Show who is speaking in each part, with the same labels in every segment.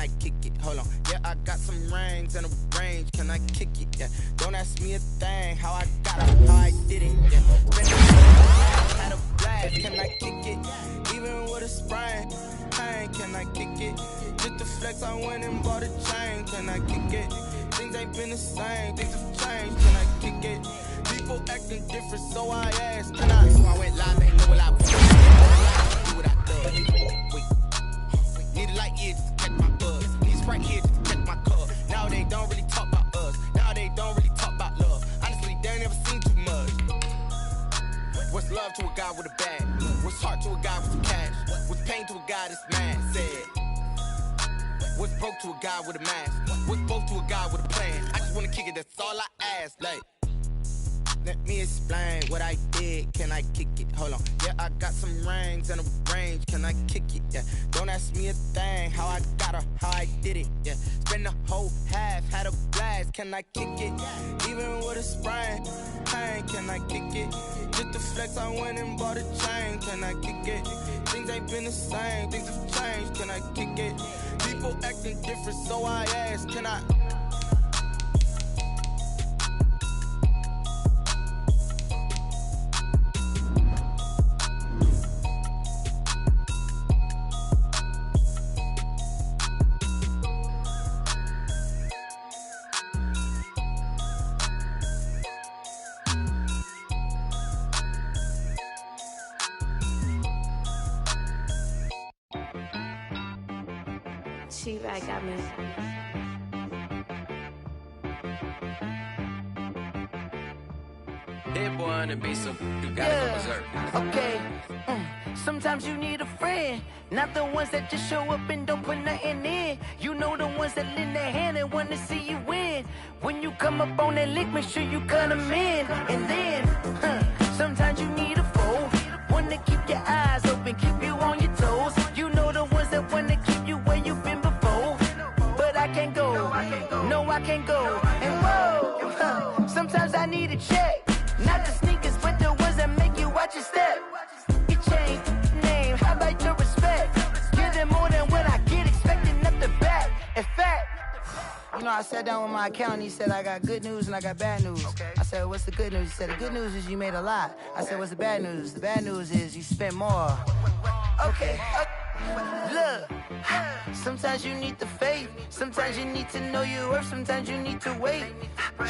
Speaker 1: I kick it? Hold on. Yeah, I got some rings and a range. Can I kick it? Yeah. Don't ask me a thing. How I got it, how I did it. Yeah. Had a blast. Can I kick it? Even with a sprain. Pain. Can I kick it? Just to flex, I went and bought a chain. Can I kick it? Things ain't been the same. Things have changed. Can I kick it? People acting different, so I asked. Can I? So I went live. They know what I want. Do what I love. Wait. Need a light year just to catch my buzz. Need a Sprite here just to catch my cup. Now they don't really talk about us. Now they don't really talk about love. Honestly, they ain't never seen too much. What's love to a guy with a bag? What's heart to a guy with some cash? What's pain to a guy that's mad? Said. What's broke to a guy with a mask? What's both to a guy with a plan? I just wanna kick it, that's all I ask. Like, let me explain what I did. Can I kick it? Hold on. Yeah, I got some rings and a range. Can I kick it? Yeah. Don't ask me a thing. How I got her, how I did it. Yeah. Spend the whole half, had a blast. Can I kick it? Even with a sprain. Pain. Can I kick it? Just to flex, I went and bought a chain. Can I kick it? Things ain't been the same. Things have changed. Can I kick it? People acting different, so I asked. Can I?
Speaker 2: T-Rag got me.
Speaker 3: Dead boy on the beat, so you gotta go berserk.
Speaker 4: Okay. Sometimes you need a friend, not the ones that just show up and don't put nothing in. You know the ones that lend their hand and want to see you win. When you come up on that lick, make sure you cut them in. And then, sometimes you need a foe, one to keep your eyes open, keep you on your toes. You know the ones that want to keep you where you've been before. But I can't go, no I can't go. And whoa, sometimes I need a check. Not the sneakers, but the ones that make you watch your step. You change name, how about your respect? Give them more than what I get, expecting nothing back. In fact, you know, I sat down with my accountant, he said I got good news and I got bad news. Okay. I said, what's the good news? He said, the good news is you made a lot. I said, what's the bad news? The bad news is you spent more. Okay. Look, sometimes you need the faith, sometimes you need to know your worth, sometimes you need to wait.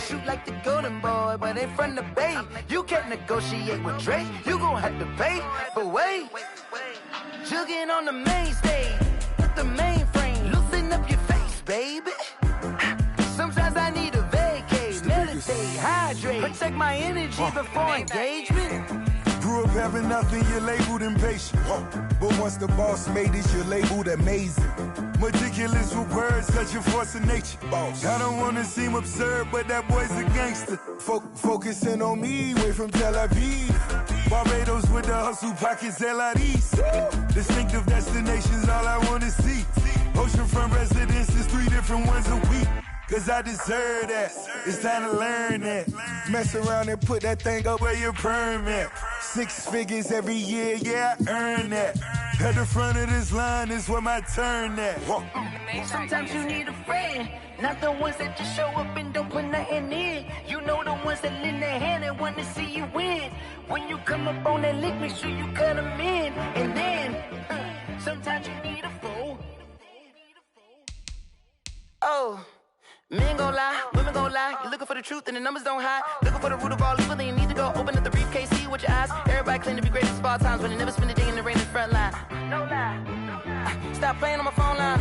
Speaker 4: Shoot like the golden boy, but in front of the bay. You can't negotiate with Drake, you gon' have to pay. But wait, jugging on the main stage, with the mainframe, loosen up your face, baby. Sometimes I need a vacate, meditate, hydrate, protect my energy before engagement.
Speaker 5: Grew up having nothing, you're labeled impatient. But once the boss made it, you're labeled amazing. Meticulous with words, such a force of nature. I don't wanna seem absurd, but that boy's a gangster. Focusing on me, way from Tel Aviv. Barbados with the hustle pockets, LIDs. Distinctive destinations, all I wanna see. Oceanfront residences, 3 different ones a week. Cause I deserve that, it's time to learn that. Mess around and put that thing up where your perm at. 6 figures every year, yeah, I earn that. At the front of this line is where my turn at.
Speaker 4: Sometimes you need a friend, not the ones that just show up and don't put nothing in. You know the ones that lend their hand and want to see you win. When you come up on that lick, make sure you cut them in. And then, sometimes you need a fool. Oh. Men gon' lie, women gon' lie. You're looking for the truth and the numbers don't hide. Looking for the root of all evil, then you need to go open up the briefcase, see with your eyes. Everybody claim to be greatest of all times, but they never spend a day in the rain in the front line. No lie. Stop playing on my phone line.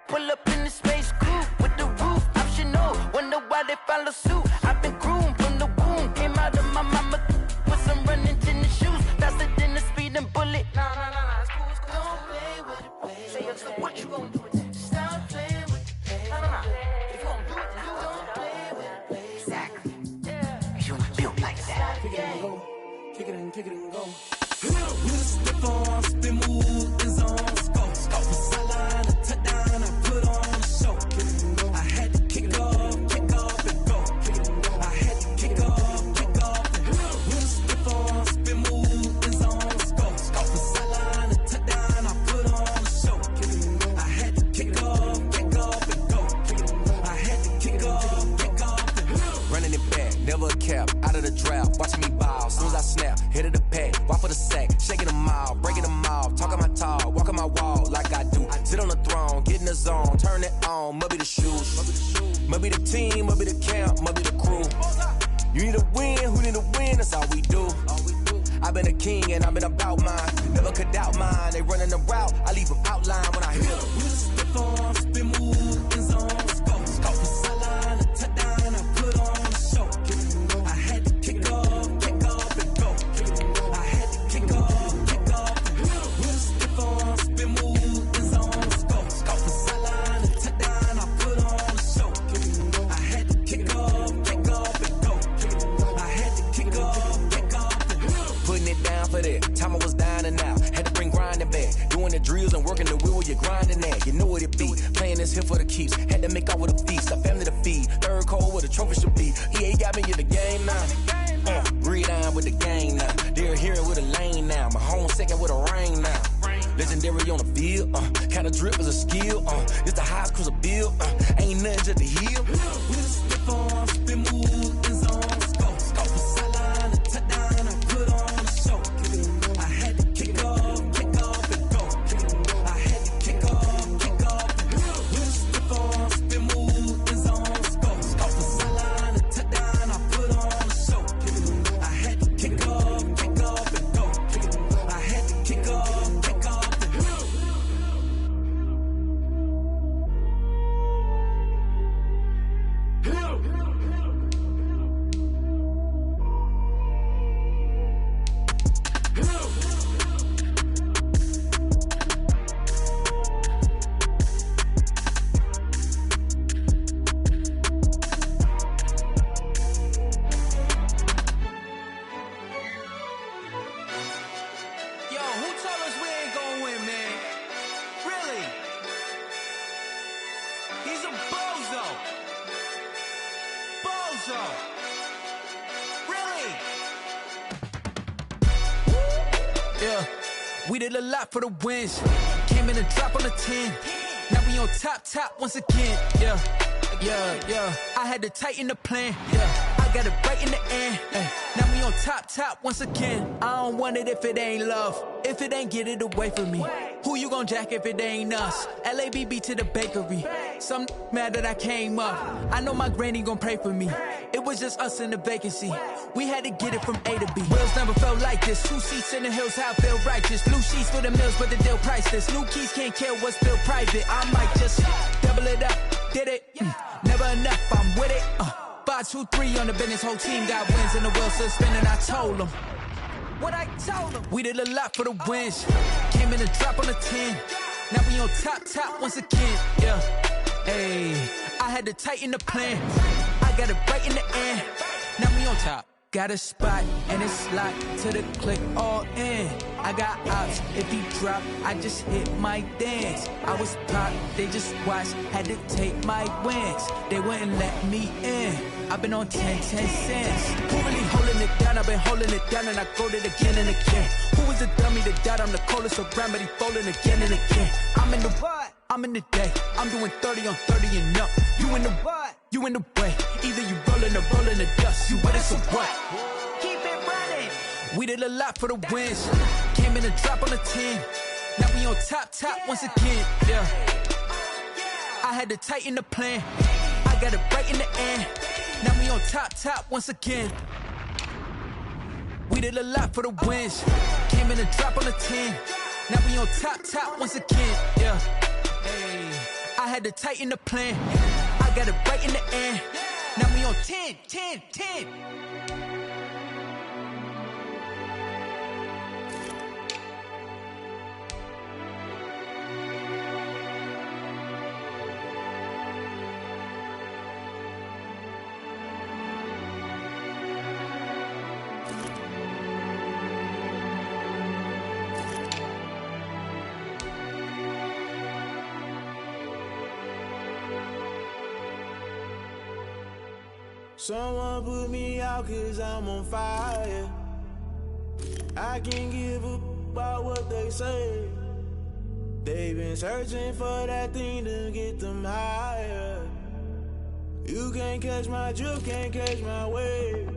Speaker 4: Pull up in the space coupe with the roof optional. Wonder why they follow suit. I've been groomed from the womb. Came out of my mama with some running tennis shoes. Faster than the speeding bullet. Nah, it's cool, it's cool. Don't play with it, baby. Say so what you gon' do with it? Stop playing with it. Nah. If you gon' do it, then you don't play with it, baby. Exactly. Yeah. You built like that. Kick it and go. Kick it and go. With the form, spin move, is on scope. Sideline, a touchdown, I put on a show. I had to kick off and go. I had to kick off and go. With the form, spin move, is on scope. Sideline, a touchdown, I put on a show. I had
Speaker 2: running it back, never a cap, out of the draft, watching me ball, soon as I snap, hit of the pack, walk for the sack, shaking them all, breaking them all, talking my talk, walking my wall like I do, sit on the throne, get in the zone, turn it on, must be the shoes, must be the team, must be the camp, must be the crew, you need a win, who need a win, that's all we do. I've been a king and I've been about mine. Never could doubt mine. They running the route. I leave them outline when I hit them. We just spit on, spin move, in zone, let's go. Go for sideline, a touchdown, I put on a show. I had to kick off and go. I had to kick off and go. We just spit on, spin move, in zone, let's go. Go for sideline, a touchdown, I put on a show. I had to kick off and go. I had to kick off. Putting it down for that. Time I was down and out. Had to bring grinding back. Doing the drills and working the wheel where you're grinding at. You know what it be. Playing this here for the keeps. Had to make off with a feast. A family to feed. Third cold where the trophy should be. EA got me in the game now. Breathe down with the game now. They're here with a lane now. My home second with a ring now. Legendary on the field. Kinda drip is a skill. It's the highest cruiser bill. Ain't nothing just to heal. We just spit on, spin move, in zone, let's go. Go for sideline, a touchdown, I put on. I had to kick off and go. I had to kick off and go. We spit on, spin move, in zone, let's go. Go for sideline, a touchdown, I put on a show. I had to kick off and go. I had to kick off and go.
Speaker 4: We did a lot for the wins. Came in a drop on the 10. Now we on top once again. Yeah. I had to tighten the plan. Yeah. I got it right in the end. Now we on top once again. I don't want it if it ain't love. If it ain't, get it away from me. Who you gon' jack if it ain't us? LABB to the bakery. Some mad that I came up. I know my granny gon' pray for me. It was just us in the vacancy. We had to get it from A to B. Wheels never felt like this. 2 seats in the hills, how I feel righteous. Blue sheets for the mills, but the deal priceless. New keys can't kill what's still private. I might just double it up. Did it? Never enough, I'm with it. 5, 2, 3 on the business. Whole team got wins and the wheels still spinning. I told them what I told them. We did a lot for the wins. Came in a drop on the 10. Now we on top once again. Yeah. Hey, I had to tighten the plan. I got it right in the end. Now we on top. Got a spot and it's locked to the click all in. I got ops, if he drop, I just hit my dance. I was pop, they just watched, had to take my wins. They wouldn't let me in. I've been on 10 cents. Who really holding it down? I've been holding it down and I go it again and again. Who was the dummy that died? I'm the coldest around, but he folding again and again. I'm in the what? I'm in the day. I'm doing 30 on 30 and up. You in the what? You in the way. Either you rolling or rolling the dust. You with us or what? Keep it running. We did a lot for the wins. Came in a drop on the 10. Now we on top once again. Yeah. I had to tighten the plan. I got it right in the end. Now we on top once again. We did a lot for the wins. Came in a drop on the 10. Now we on top once again. Yeah. Hey, I had to tighten the plan. I got it right in the end. Now we on 10.
Speaker 6: Someone put me out cause I'm on fire. I can't give up about what they say. They've been searching for that thing to get them higher. You can't catch my drift, can't catch my wave.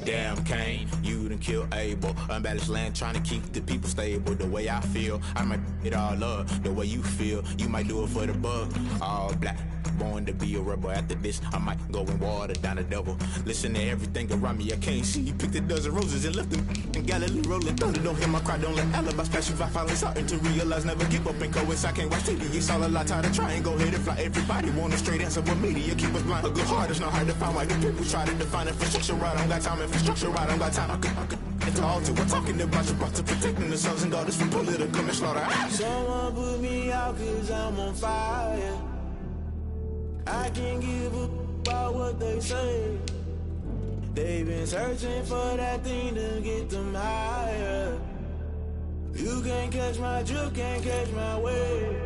Speaker 6: Damn, Kane, you done killed Abel. Unbalanced land, trying to keep the people stable. The way I feel, I might it all up. The way you feel, you might do it for the buck. All black, born to be a rebel. After this, I might go and water down the devil. Listen to everything around me, I can't see. Picked a dozen roses and left them in Galilee rolling thunder. Don't hear my cry, don't let alibis pass you by. Finally starting to realize, never give up and coincide. Can't watch TV, it's all a lot. Tired of trying, go ahead and fly. Everybody want a straight answer, but media keep us blind. A good heart is not hard to find. Why the people try to define infrastructure right? I don't got time, infrastructure right, I don't got time. I could it's all to. We're talking about you, brought to protecting the sons and daughters from political and slaughter. Someone put me out cause I'm on fire. I can't give up about what they say. They've been searching for that thing to get them higher. You can't catch my drift, can't catch my wave.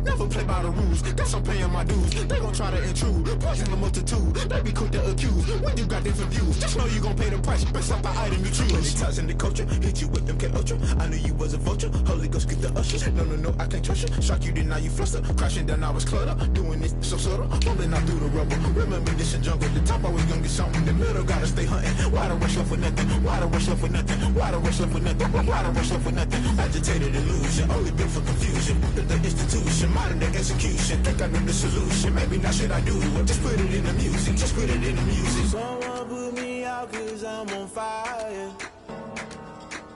Speaker 7: Never play by the rules, guess I'm paying my dues. They gon' try to intrude, poison the multitude. They be quick to accuse, when you got different views. Just know you gon' pay the price, based off the item you choose. Many ties in the culture, hit you with them MK Ultra. I knew you was a vulture, Holy Ghost get the ushers. No, I can't trust you. Shock you, then now you fluster. Crashing down, I was cluttered. Doing this so subtle, rolling out through the rubble. Remember this in jungle, the top I was young, get something. The middle gotta stay hunting. Why the rush left for nothing? Why the rush left for nothing? Why the rush left for nothing? Why the rush left for nothing? Agitated illusion, only built for confusion. The institution, modern day execution. Think I know the solution. Maybe not should I do it? Just put it in the music. Just put it in the music.
Speaker 6: Someone put me out cause I'm on fire.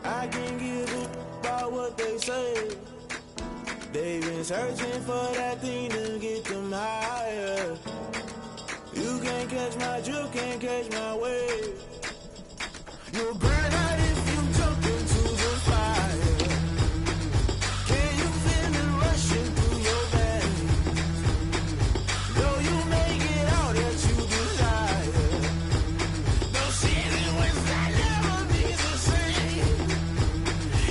Speaker 6: I can't give up about what they say. They've been searching for that thing to get them higher. You can't catch my drift, can't catch my wave. You'll burn out if you jump into the fire. Can you feel it rushing through your veins? Though you make it all that you desire. No ceiling when that never be the same.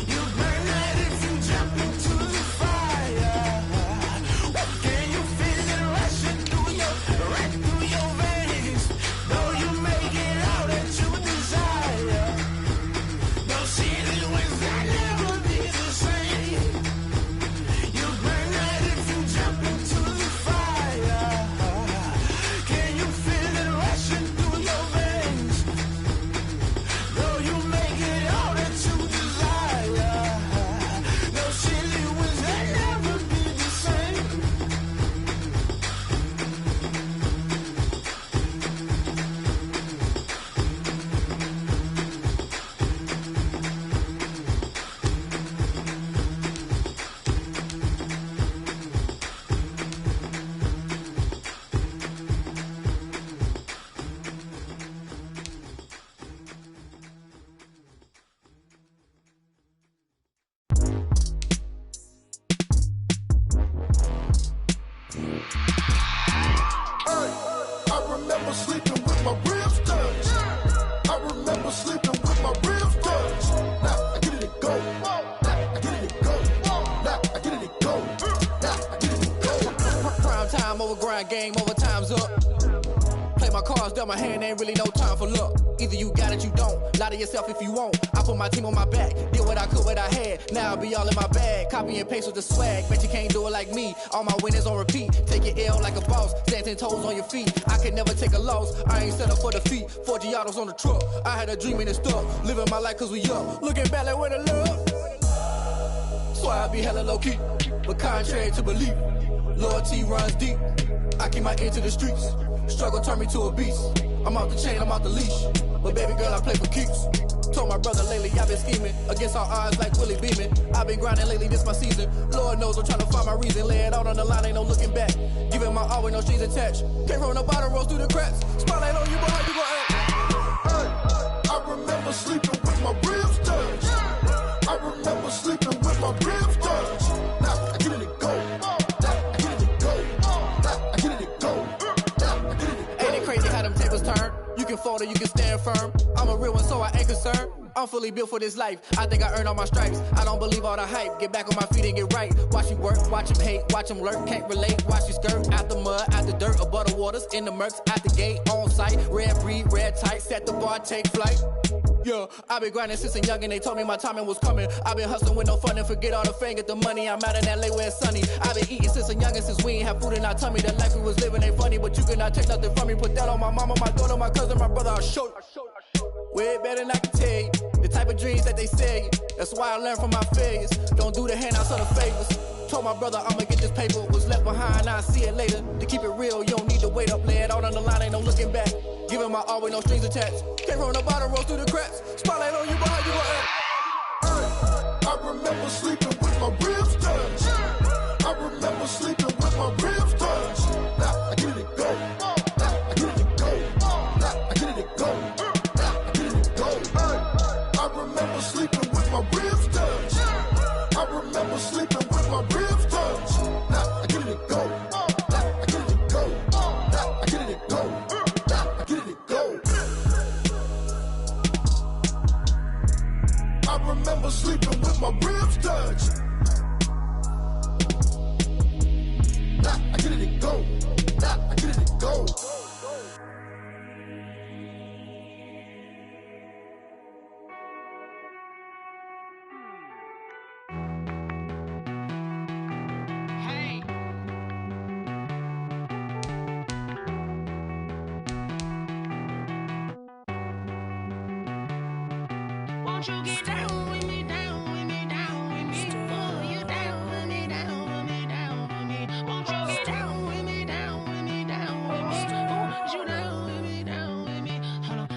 Speaker 6: You burn out if you jump into the fire. Can you feel it rushing through your veins? Though you make it all that you desire. No ceiling when that never be the same. You burn out if you jump into the fire. Can you feel it rushing through your veins? Though you make it all that you desire. No ceiling when that never be the same.
Speaker 5: I remember sleeping with my ribs touched. I remember sleeping with my ribs touched. Now I get it to go. Now I get it to go. Now I get it to go. Now I get it to go.
Speaker 8: Prime time over grind, game over, time's up. Play my cards, dealt my hand, ain't really no time for luck. Either you got it, you don't. Lie to yourself if you won't. I put my team on my back, did what I could, what I had. Now I'll be all in my bag. Copy and paste with the swag. Bet you can't do it like me. All my winners on repeat. Take your L like a boss. Stand 10 toes on your feet. I can never take a loss. I ain't set up for defeat. 4 Giottos on the truck. I had a dream and it stuck. Living my life cause we up. Looking back like where the love. So I be hella low key. But contrary to belief, loyalty runs deep. I keep my ear to the streets. Struggle turned me to a beast. I'm off the chain, I'm off the leash. But baby girl, I play for keeps. Told my brother lately, I've been scheming against all odds like Willie Beeman. I've been grinding lately, this my season. Lord knows I'm trying to find my reason. Lay it out on the line, ain't no looking back. Giving my all with no strings attached. Can't roll no bottle, rolls through the cracks. Spotlight on you, but how you gon' act?
Speaker 5: I remember sleeping with my ribs touched. I remember sleeping with my ribs touched. Now I get it to go. Now I get it to go. Now I get it to go. Now I get it to go.
Speaker 8: Ain't it crazy how them tables turn? You can fold or you can stand firm. I I'm a real one, so I ain't concerned. I'm fully built for this life. I think I earned all my stripes. I don't believe all the hype. Get back on my feet and get right. Watch you work, watch him hate, watch him lurk. Can't relate, watch you skirt. Out the mud, out the dirt, above the waters, in the murks, out the gate, on site. Red breed, red tight, set the bar, take flight. Yeah, I been grinding since a young and they told me my timing was coming. I been hustling with no fun and forget all the fame, get the money. I'm out in LA where it's sunny. I been eating since a young and since we ain't have food in our tummy. The life we was living ain't funny, but you cannot take nothing from me. Put that on my mama, my daughter, my cousin, my brother, I'll show you. Way better than I can tell you. The type of dreams that they sell you. That's why I learned from my failures. Don't do the handouts or the favors. Told my brother I'ma get this paper. Was left behind, I'll see it later. To keep it real, you don't need to wait up. Lay it out on the line, ain't no looking back. Giving my all with no strings attached. Came from the bottom, roll through the cracks. Spotlight on you, behind you,
Speaker 7: I remember sleeping with my ribs touched. I remember sleeping with my ribs touched. Now I get it go. Now I get it go. Now I get it go. Now I get it go. I remember sleeping with my ribs touched. I remember sleeping with my ribs touched. Now I get it go. Now I get it go. Now I get it go. Now I get it go. I remember sleeping with my ribs touched. Now I get it go. Now I get it go.
Speaker 9: Won't you get down with me, down with me, down with me? Oh, you down with me, down with me, down with me. Won't you get down with me, down with me, down with me? Oh, you down with me, down with me? Hold on.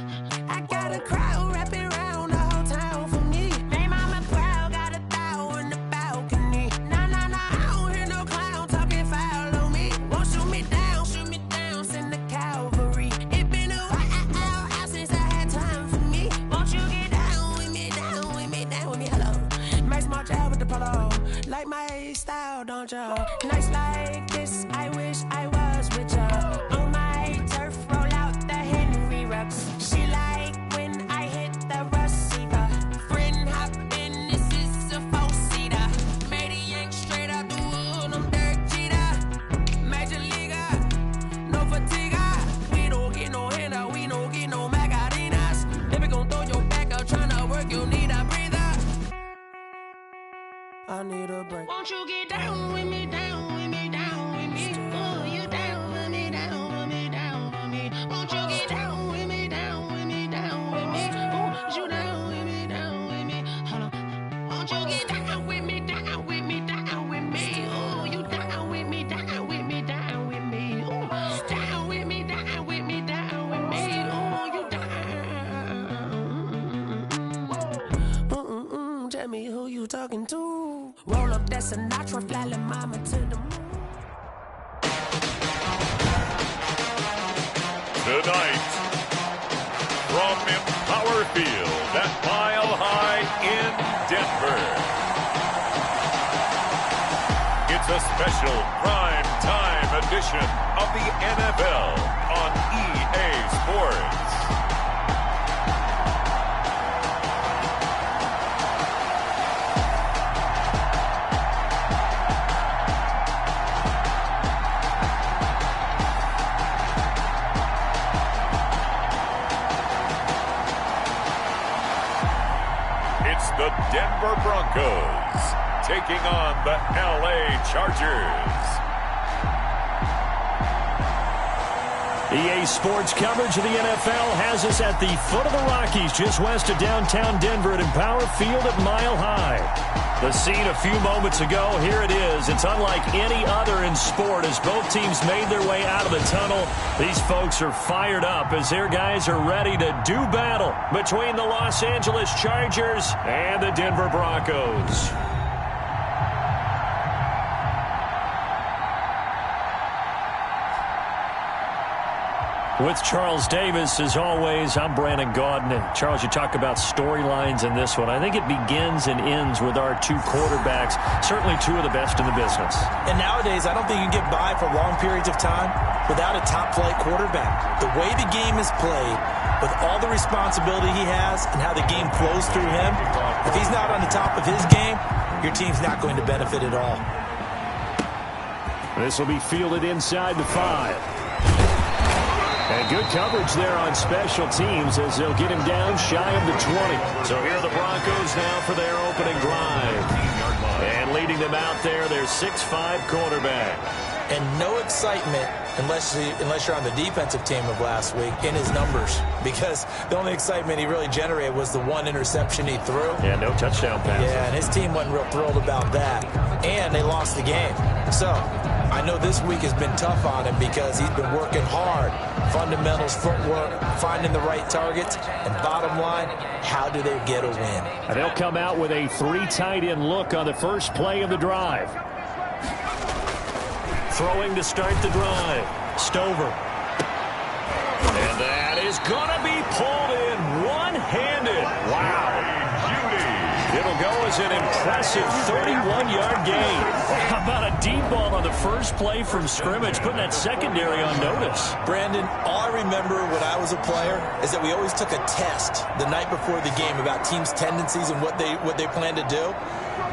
Speaker 9: I got a crowd wrapping around the whole town for me. They mama proud, got a thou in the balcony. Nah, nah, nah, I don't hear no clown talking foul on me. Won't shoot me down, send the cavalry. It been a while since I had time for me. Won't you get down with me, down with me, down with me? Hello. Max March out with the polo. Like my style, don't you? Nights like this, I wish I was with ya. On my turf, roll out the Henry Rux. She like when I hit the receiver. Friend hop in, this is a four-seater. Made a yank straight out the wood, I'm Derek Jeter. Major leaguer, no fatigue. We don't get no handout, we don't get no Macarinas. Never gon' throw your back out, tryna work, you need a breather. I need a break. Won't you get down with me, down with me, down with me? Oh, you down with me, down with me, down with me? Won't you get down with me, down with me, down with me? Oh, you down with me, down with me? Hold on. Won't you get down with me, down with me, down with me? Oh, you down with me, down with me, down with me? Oh, down with me, down with me, down with me? Oh, you down. Tell me who you talking to. Roll up that Sinatra, fly la mama to the moon.
Speaker 10: Tonight, from Empower Field at Mile High in Denver, it's a special prime time edition of the NFL on EA Sports. The Denver Broncos taking on the LA Chargers.
Speaker 11: EA Sports coverage of the NFL has us at the foot of the Rockies, just west of downtown Denver at Empower Field at Mile High. The scene a few moments ago, here it is. It's unlike any other in sport as both teams made their way out of the tunnel. These folks are fired up as their guys are ready to do battle between the Los Angeles Chargers and the Denver Broncos. With Charles Davis, as always, I'm Brandon Gaudin. And Charles, you talk about storylines in this one. I think it begins and ends with our two quarterbacks, certainly two of the best in the business.
Speaker 12: And nowadays, I don't think you can get by for long periods of time without a top-flight quarterback. The way the game is played, with all the responsibility he has and how the game flows through him, if he's not on the top of his game, your team's not going to benefit at all.
Speaker 11: This will be fielded inside the 5. And good coverage there on special teams as they'll get him down shy of the 20. So here are the Broncos now for their opening drive. And leading them out there, their 6'5" quarterback.
Speaker 12: And no excitement unless you're on the defensive team of last week in his numbers, because the only excitement he really generated was the one interception he threw.
Speaker 11: Yeah, no touchdown pass.
Speaker 12: Yeah, and his team wasn't real thrilled about that. And they lost the game. So I know this week has been tough on him because he's been working hard. Fundamentals, footwork, finding the right targets, and bottom line, how do they get a win?
Speaker 11: And they'll come out with a 3 tight end look on the first play of the drive. Throwing to start the drive. Stover. And that is going to be pulled in one-handed. Wow. It'll go as an impressive 31-yard gain. How about a deep ball on the first play from scrimmage, putting that secondary on notice?
Speaker 12: Brandon, all I remember when I was a player is that we always took a test the night before the game about teams' tendencies and what they plan to do.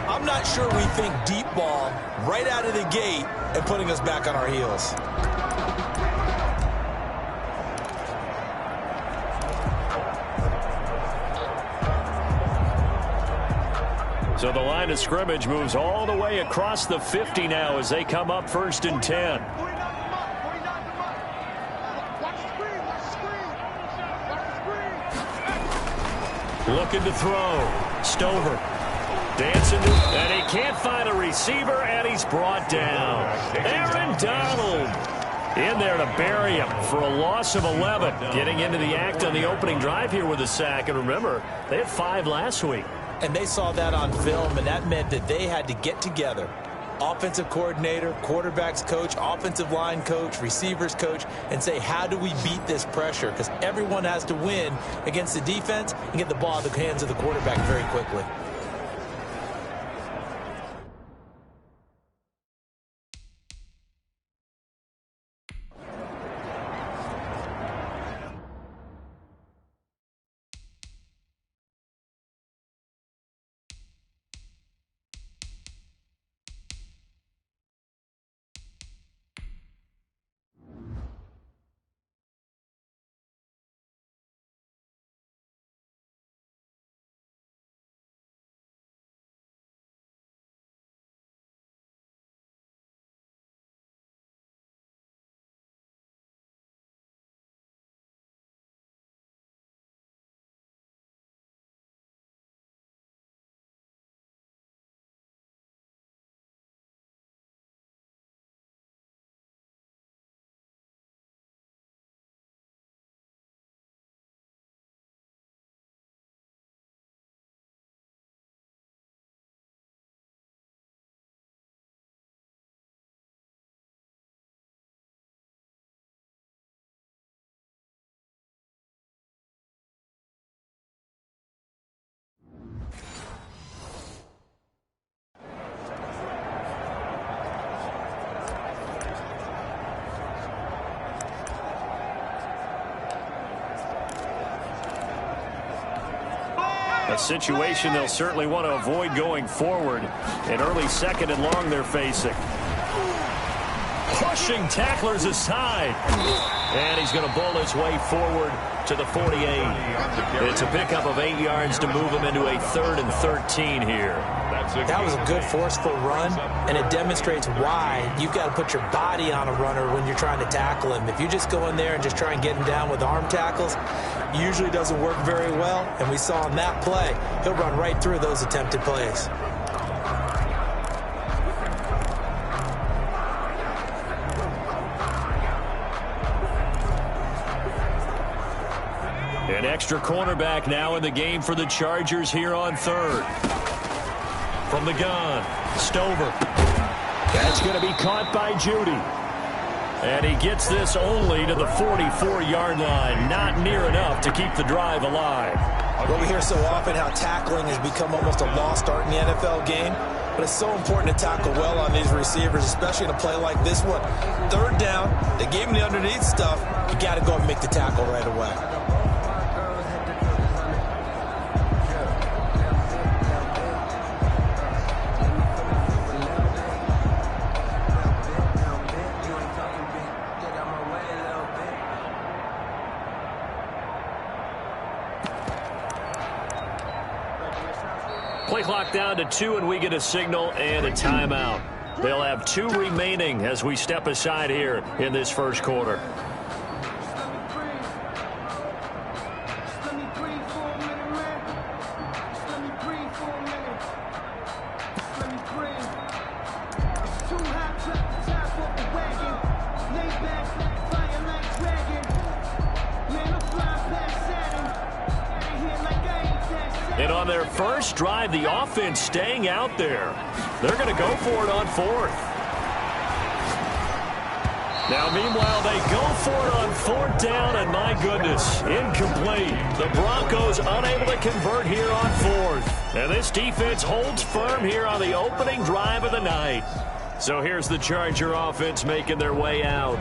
Speaker 12: I'm not sure we think deep ball right out of the gate and putting us back on our heels.
Speaker 11: So the line of scrimmage moves all the way across the 50 now as they come up 1st and 10. Looking to throw. Stover. Dancing, and he can't find a receiver, and he's brought down. Aaron Donald in there to bury him for a loss of 11. Getting into the act on the opening drive here with a sack. And remember, they had 5 last week.
Speaker 12: And they saw that on film, and that meant that they had to get together. Offensive coordinator, quarterbacks coach, offensive line coach, receivers coach, and say, how do we beat this pressure? Because everyone has to win against the defense and get the ball in the hands of the quarterback very quickly.
Speaker 11: A situation they'll certainly want to avoid going forward. An early 2nd and long they're facing. Pushing tacklers aside. And he's going to bowl his way forward to the 48. It's a pickup of 8 yards to move him into a 3rd and 13 here.
Speaker 12: That was a good forceful run, and it demonstrates why you've got to put your body on a runner when you're trying to tackle him. If you just go in there and just try and get him down with arm tackles, usually doesn't work very well, and we saw in that play, he'll run right through those attempted plays.
Speaker 11: An extra cornerback now in the game for the Chargers here on 3rd. From the gun, Stover. That's going to be caught by Judy. And he gets this only to the 44-yard line. Not near enough to keep the drive alive.
Speaker 12: Well, we hear so often how tackling has become almost a lost art in the NFL game. But it's so important to tackle well on these receivers, especially in a play like this one. 3rd down, they gave him the underneath stuff. You got to go and make the tackle right away.
Speaker 11: Play clock down to 2, and we get a signal and a timeout. They'll have 2 remaining as we step aside here in this first quarter. And on their first drive, the offense staying out there. They're going to go for it on 4th. Now, meanwhile, they go for it on 4th down, and my goodness, incomplete. The Broncos unable to convert here on 4th. And this defense holds firm here on the opening drive of the night. So here's the Charger offense making their way out.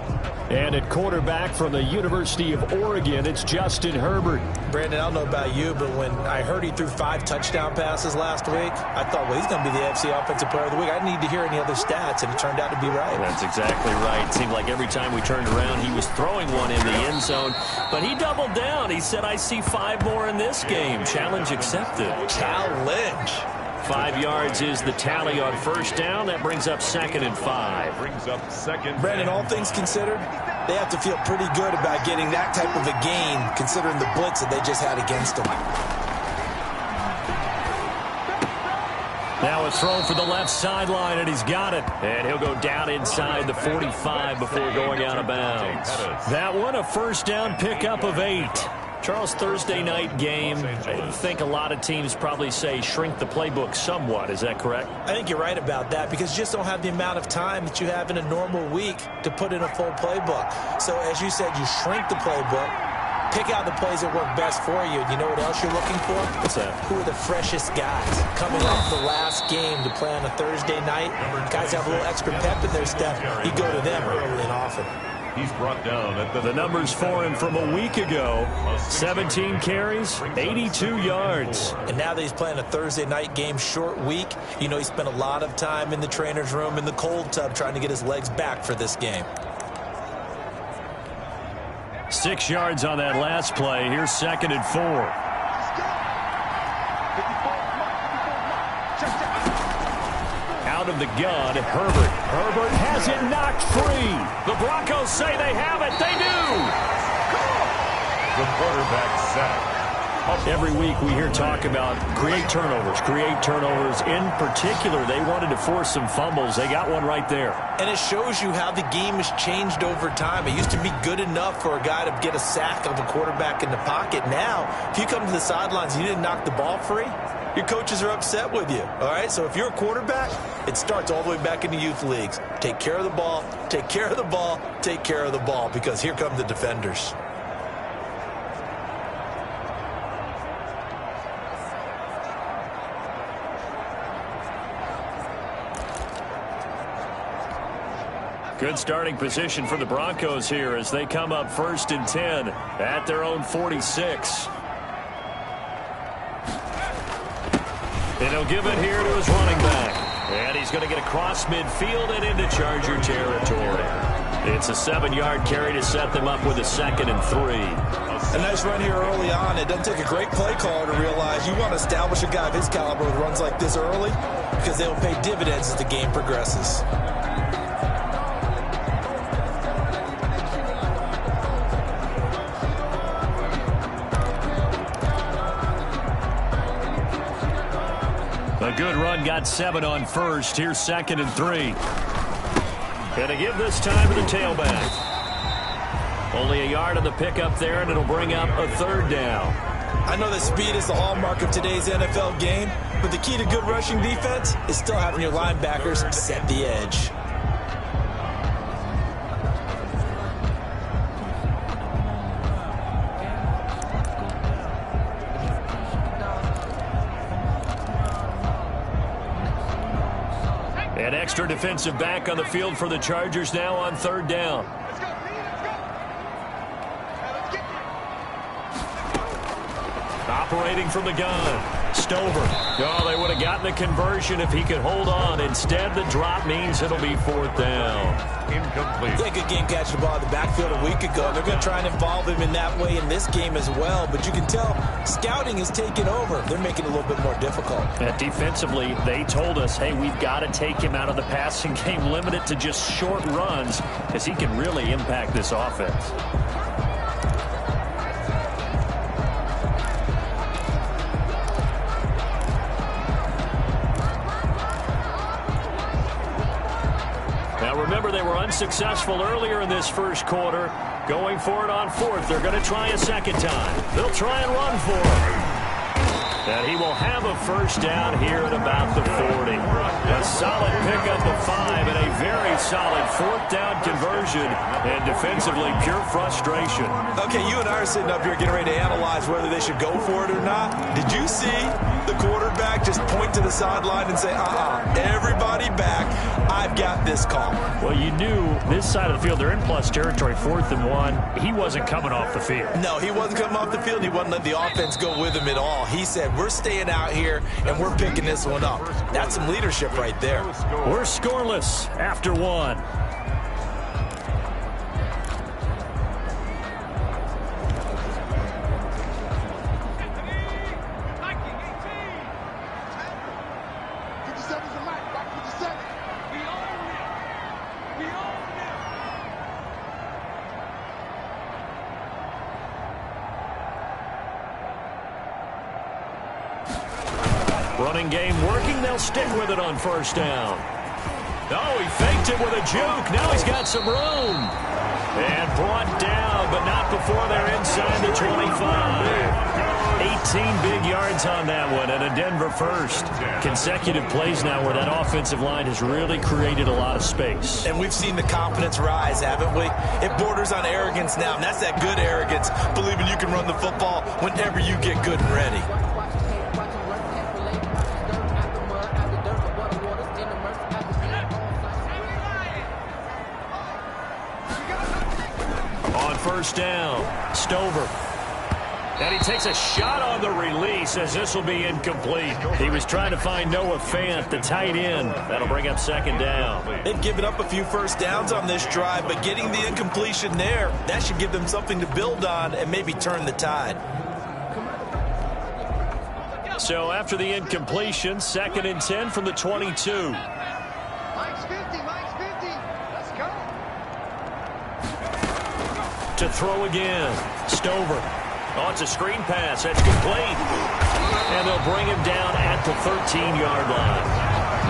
Speaker 11: And at quarterback from the University of Oregon, it's Justin Herbert.
Speaker 12: Brandon, I don't know about you, but when I heard he threw 5 touchdown passes last week, I thought, well, he's going to be the AFC Offensive Player of the Week. I didn't need to hear any other stats, and it turned out to be right.
Speaker 11: That's exactly right. It seemed like every time we turned around, he was throwing one in the end zone. But he doubled down. He said, I see 5 more in this game. Challenge accepted.
Speaker 12: Challenge.
Speaker 11: 5 yards is the tally on first down. That brings up 2nd and 5.
Speaker 12: Brandon, all things considered, they have to feel pretty good about getting that type of a gain, considering the blitz that they just had against them.
Speaker 11: Now a throw for the left sideline, and he's got it. And he'll go down inside the 45 before going out of bounds. That one, a first down pickup of 8. Charles, Thursday night game, I think a lot of teams probably say shrink the playbook somewhat. Is that correct?
Speaker 12: I think you're right about that because you just don't have the amount of time that you have in a normal week to put in a full playbook. So, as you said, you shrink the playbook, pick out the plays that work best for you. You know what else you're looking for?
Speaker 11: What's that?
Speaker 12: Who are the freshest guys coming off the last game to play on a Thursday night? Guys have a little extra pep in their step. You go to them early and often.
Speaker 10: He's brought down at
Speaker 11: the numbers for him from a week ago. 17 carries, 82 yards.
Speaker 12: And now that he's playing a Thursday night game, short week, you know he spent a lot of time in the trainer's room, in the cold tub, trying to get his legs back for this game.
Speaker 11: 6 yards on that last play. Here's 2nd and 4. Out of the gun, Herbert. Herbert has it knocked free. The Broncos say they have it. They do.
Speaker 10: The quarterback sack.
Speaker 11: Every week we hear talk about create turnovers. In particular, they wanted to force some fumbles. They got one right there.
Speaker 12: And it shows you how the game has changed over time. It used to be good enough for a guy to get a sack of a quarterback in the pocket. Now, if you come to the sidelines and you didn't knock the ball free, your coaches are upset with you, all right? So if you're a quarterback, it starts all the way back in the youth leagues. Take care of the ball, take care of the ball, take care of the ball, because here come the defenders.
Speaker 11: Good starting position for the Broncos here as they come up 1st and 10 at their own 46. And he'll give it here to his running back. And he's going to get across midfield and into Charger territory. It's a 7-yard carry to set them up with a 2nd and 3.
Speaker 12: A nice run here early on. It doesn't take a great play caller to realize you want to establish a guy of his caliber with runs like this early because they'll pay dividends as the game progresses.
Speaker 11: A good run, got 7 on first. Here's 2nd and 3. Gonna give this time to the tailback. Only a yard on the pickup there, and it'll bring up a 3rd down.
Speaker 12: I know that speed is the hallmark of today's NFL game, but the key to good rushing defense is still having your linebackers set the edge.
Speaker 11: An extra defensive back on the field for the Chargers now on 3rd down. Operating from the gun. Stover. Oh, they would have gotten the conversion if he could hold on. Instead, the drop means it'll be 4th down.
Speaker 10: Incomplete.
Speaker 12: Yeah, good game catching the ball in the backfield a week ago. They're going to try and involve him in that way in this game as well. But you can tell scouting is taking over. They're making it a little bit more difficult.
Speaker 11: Defensively, they told us, hey, we've got to take him out of the passing game, limit it to just short runs, because he can really impact this offense. Remember, they were unsuccessful earlier in this first quarter. Going for it on 4th. They're going to try a second time. They'll try and run for it. And he will have a first down here at about the 40. A solid pickup of 5 and a very solid 4th down conversion. And defensively, pure frustration.
Speaker 12: Okay, you and I are sitting up here getting ready to analyze whether they should go for it or not. Did you see the quarterback just point to the sideline and say, everybody back, I've got this call?
Speaker 11: Well, you knew this side of the field, they're in plus territory, 4th and 1. He wasn't coming off the field.
Speaker 12: No, he wasn't coming off the field. He wasn't letting the offense go with him at all. He said, we're staying out here and we're picking this one up. That's some leadership right there.
Speaker 11: We're scoreless after 1. Running game working. They'll stick with it on 1st down. Oh, he faked it with a juke. Now he's got some room. And brought down, but not before they're inside the 25. 18 big yards on that one, and a Denver first. Consecutive plays now where that offensive line has really created a lot of space.
Speaker 12: And we've seen the confidence rise, haven't we? It borders on arrogance now, and that's that good arrogance, believing you can run the football whenever you get good and ready.
Speaker 11: On 1st down, Stover. And he takes a shot on the release as this will be incomplete. He was trying to find Noah Fant, the tight end. That'll bring up 2nd down.
Speaker 12: They've given up a few first downs on this drive, but getting the incompletion there, that should give them something to build on and maybe turn the tide.
Speaker 11: So after the incompletion, 2nd and 10 from the 22.
Speaker 13: Mike's 50, Mike's 50. Let's go.
Speaker 11: To throw again, Stover. Oh, it's a screen pass. That's complete. And they'll bring him down at the 13-yard line.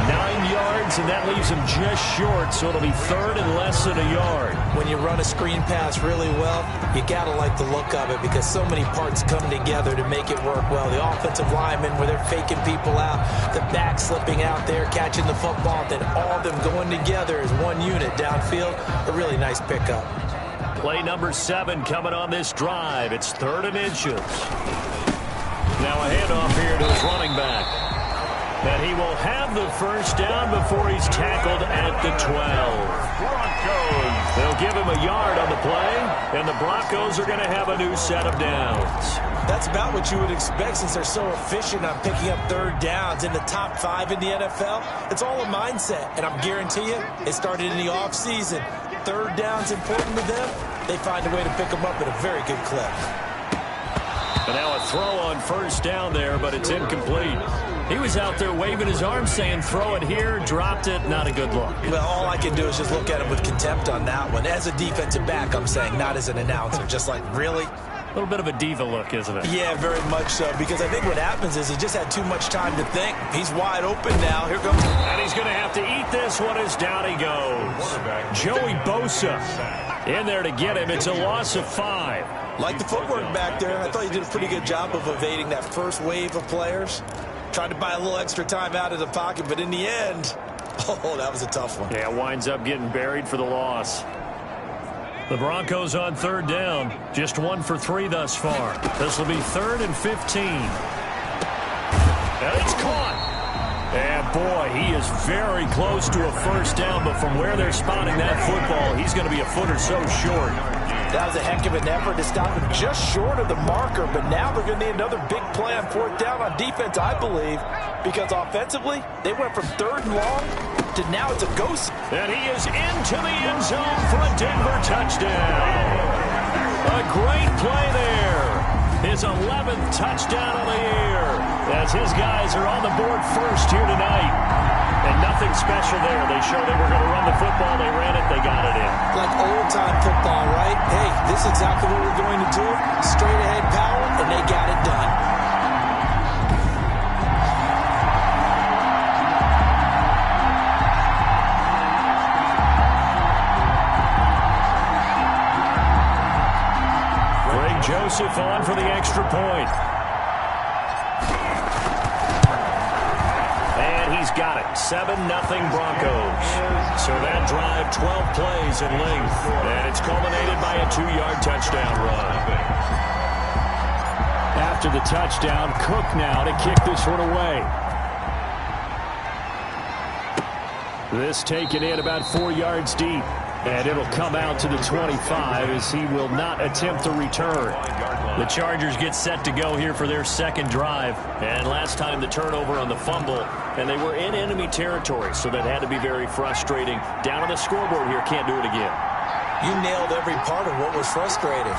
Speaker 11: 9 yards, and that leaves him just short, so it'll be 3rd and less than a yard.
Speaker 12: When you run a screen pass really well, you got to like the look of it because so many parts come together to make it work well. The offensive linemen, where they're faking people out, the back slipping out there, catching the football, then all of them going together as one unit downfield. A really nice pickup.
Speaker 11: Play number 7 coming on this drive. It's 3rd and inches. Now a handoff here to his running back. And he will have the first down before he's tackled at the 12. They'll give him a yard on the play, and the Broncos are going to have a new set of downs.
Speaker 12: That's about what you would expect since they're so efficient on picking up 3rd downs in the top 5 in the NFL. It's all a mindset, and I'm guarantee you it started in the offseason. 3rd down's important to them. They find a way to pick them up at a very good clip.
Speaker 11: And now a throw on 1st down there, but it's incomplete. He was out there waving his arms saying, throw it here, dropped it, not a good look.
Speaker 12: Well, all I can do is just look at him with contempt on that one. As a defensive back, I'm saying, not as an announcer. Just like, really?
Speaker 11: A little bit of a diva look, isn't it?
Speaker 12: Yeah, very much so, because I think what happens is he just had too much time to think. He's wide open now. Here comes.
Speaker 11: And he's going to have to eat this one as down he goes. Joey Bosa in there to get him. It's a loss of 5.
Speaker 12: Like the footwork back there, I thought he did a pretty good job of evading that first wave of players. Tried to buy a little extra time out of the pocket, but in the end, oh, that was a tough one.
Speaker 11: Yeah, winds up getting buried for the loss. The Broncos on 3rd down. Just 1 for 3 thus far. This will be 3rd and 15. And it's caught. And boy, he is very close to a first down, but from where they're spotting that football, he's going to be a foot or so short.
Speaker 12: That was a heck of an effort to stop him just short of the marker, but now they're going to need another big play on 4th down on defense, I believe, because offensively, they went from 3rd and long to now it's a ghost.
Speaker 11: And he is into the end zone for a Denver touchdown. A great play there. His 11th touchdown of the year as his guys are on the board first here tonight. And nothing special there. They showed they were going to run the football. They ran it. They got it in.
Speaker 12: Like old-time football, right? Hey, this is exactly what we're going to do. Straight-ahead power, and they got it done.
Speaker 11: Greg Joseph on for the extra point. He's got it. 7-0 Broncos. So that drive, 12 plays in length. And it's culminated by a 2-yard touchdown run. After the touchdown, Cook now to kick this one away. This taken in about 4 yards deep. And it'll come out to the 25 as he will not attempt to return. The Chargers get set to go here for their second drive. And last time the turnover on the fumble, and they were in enemy territory, so that had to be very frustrating. Down on the scoreboard here, can't do it again.
Speaker 12: You nailed every part of what was frustrating.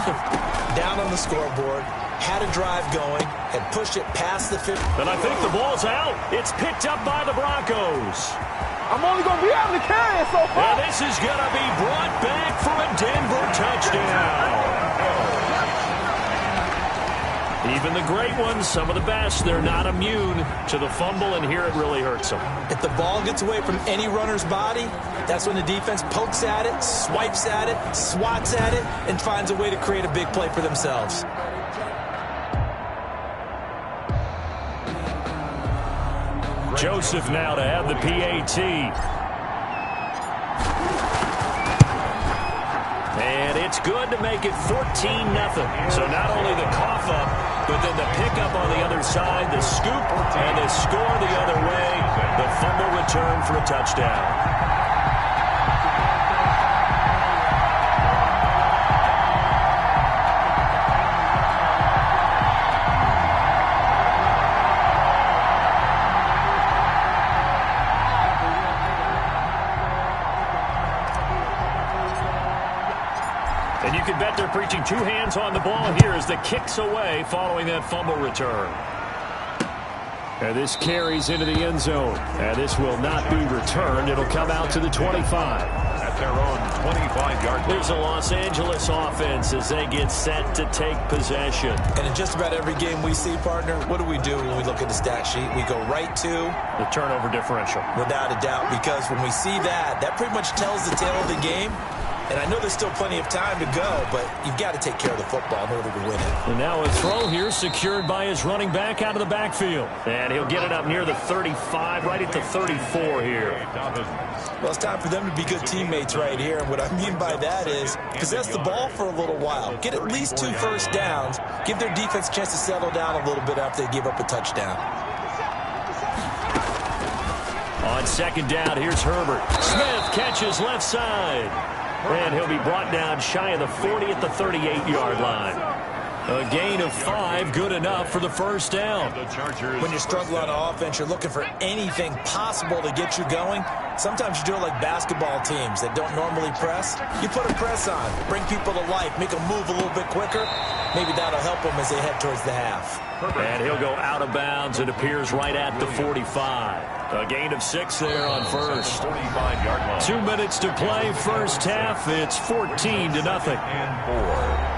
Speaker 12: Down on the scoreboard, had a drive going, and pushed it past the 50.
Speaker 11: And I think the ball's out. It's picked up by the Broncos.
Speaker 14: I'm only going to be able to carry it so far.
Speaker 11: And this is going to be brought back for a Denver touchdown. Even the great ones, some of the best, they're not immune to the fumble, and here it really hurts them.
Speaker 12: If the ball gets away from any runner's body, that's when the defense pokes at it, swipes at it, swats at it, and finds a way to create a big play for themselves.
Speaker 11: Joseph now to have the PAT. And it's good to make it 14-0. So not only the cough up, but then the pickup on the other side, the scoop, and the score the other way. The fumble return for a touchdown. And you can bet they're preaching two hands on the ball here as the kick's away following that fumble return. And this carries into the end zone. And this will not be returned. It'll come out to the 25.
Speaker 10: At their own 25-yard line.
Speaker 11: There's a Los Angeles offense as they get set to take possession.
Speaker 12: And in just about every game we see, partner, what do we do when we look at the stat sheet? We go right to
Speaker 11: the turnover differential.
Speaker 12: Without a doubt, because when we see that, that pretty much tells the tale of the game. And I know there's still plenty of time to go, but you've got to take care of the football in order to win it.
Speaker 11: And now a throw here secured by his running back out of the backfield. And he'll get it up near the 35, right at the 34 here.
Speaker 12: Well, it's time for them to be good teammates right here. And what I mean by that is possess the ball for a little while. Get at least 2 first downs. Give their defense a chance to settle down a little bit after they give up a touchdown.
Speaker 11: On second down, here's Herbert. Smith catches left side. And he'll be brought down shy of the 40 at the 38-yard line. A gain of 5, good enough for the first down.
Speaker 12: When you struggle on offense, you're looking for anything possible to get you going. Sometimes you do it like basketball teams that don't normally press. You put a press on, bring people to life, make them move a little bit quicker. Maybe that'll help them as they head towards the half.
Speaker 11: And he'll go out of bounds. It appears right at the 45. A gain of 6 there on first. 2 minutes to play first half. It's 14-0.
Speaker 10: And 4.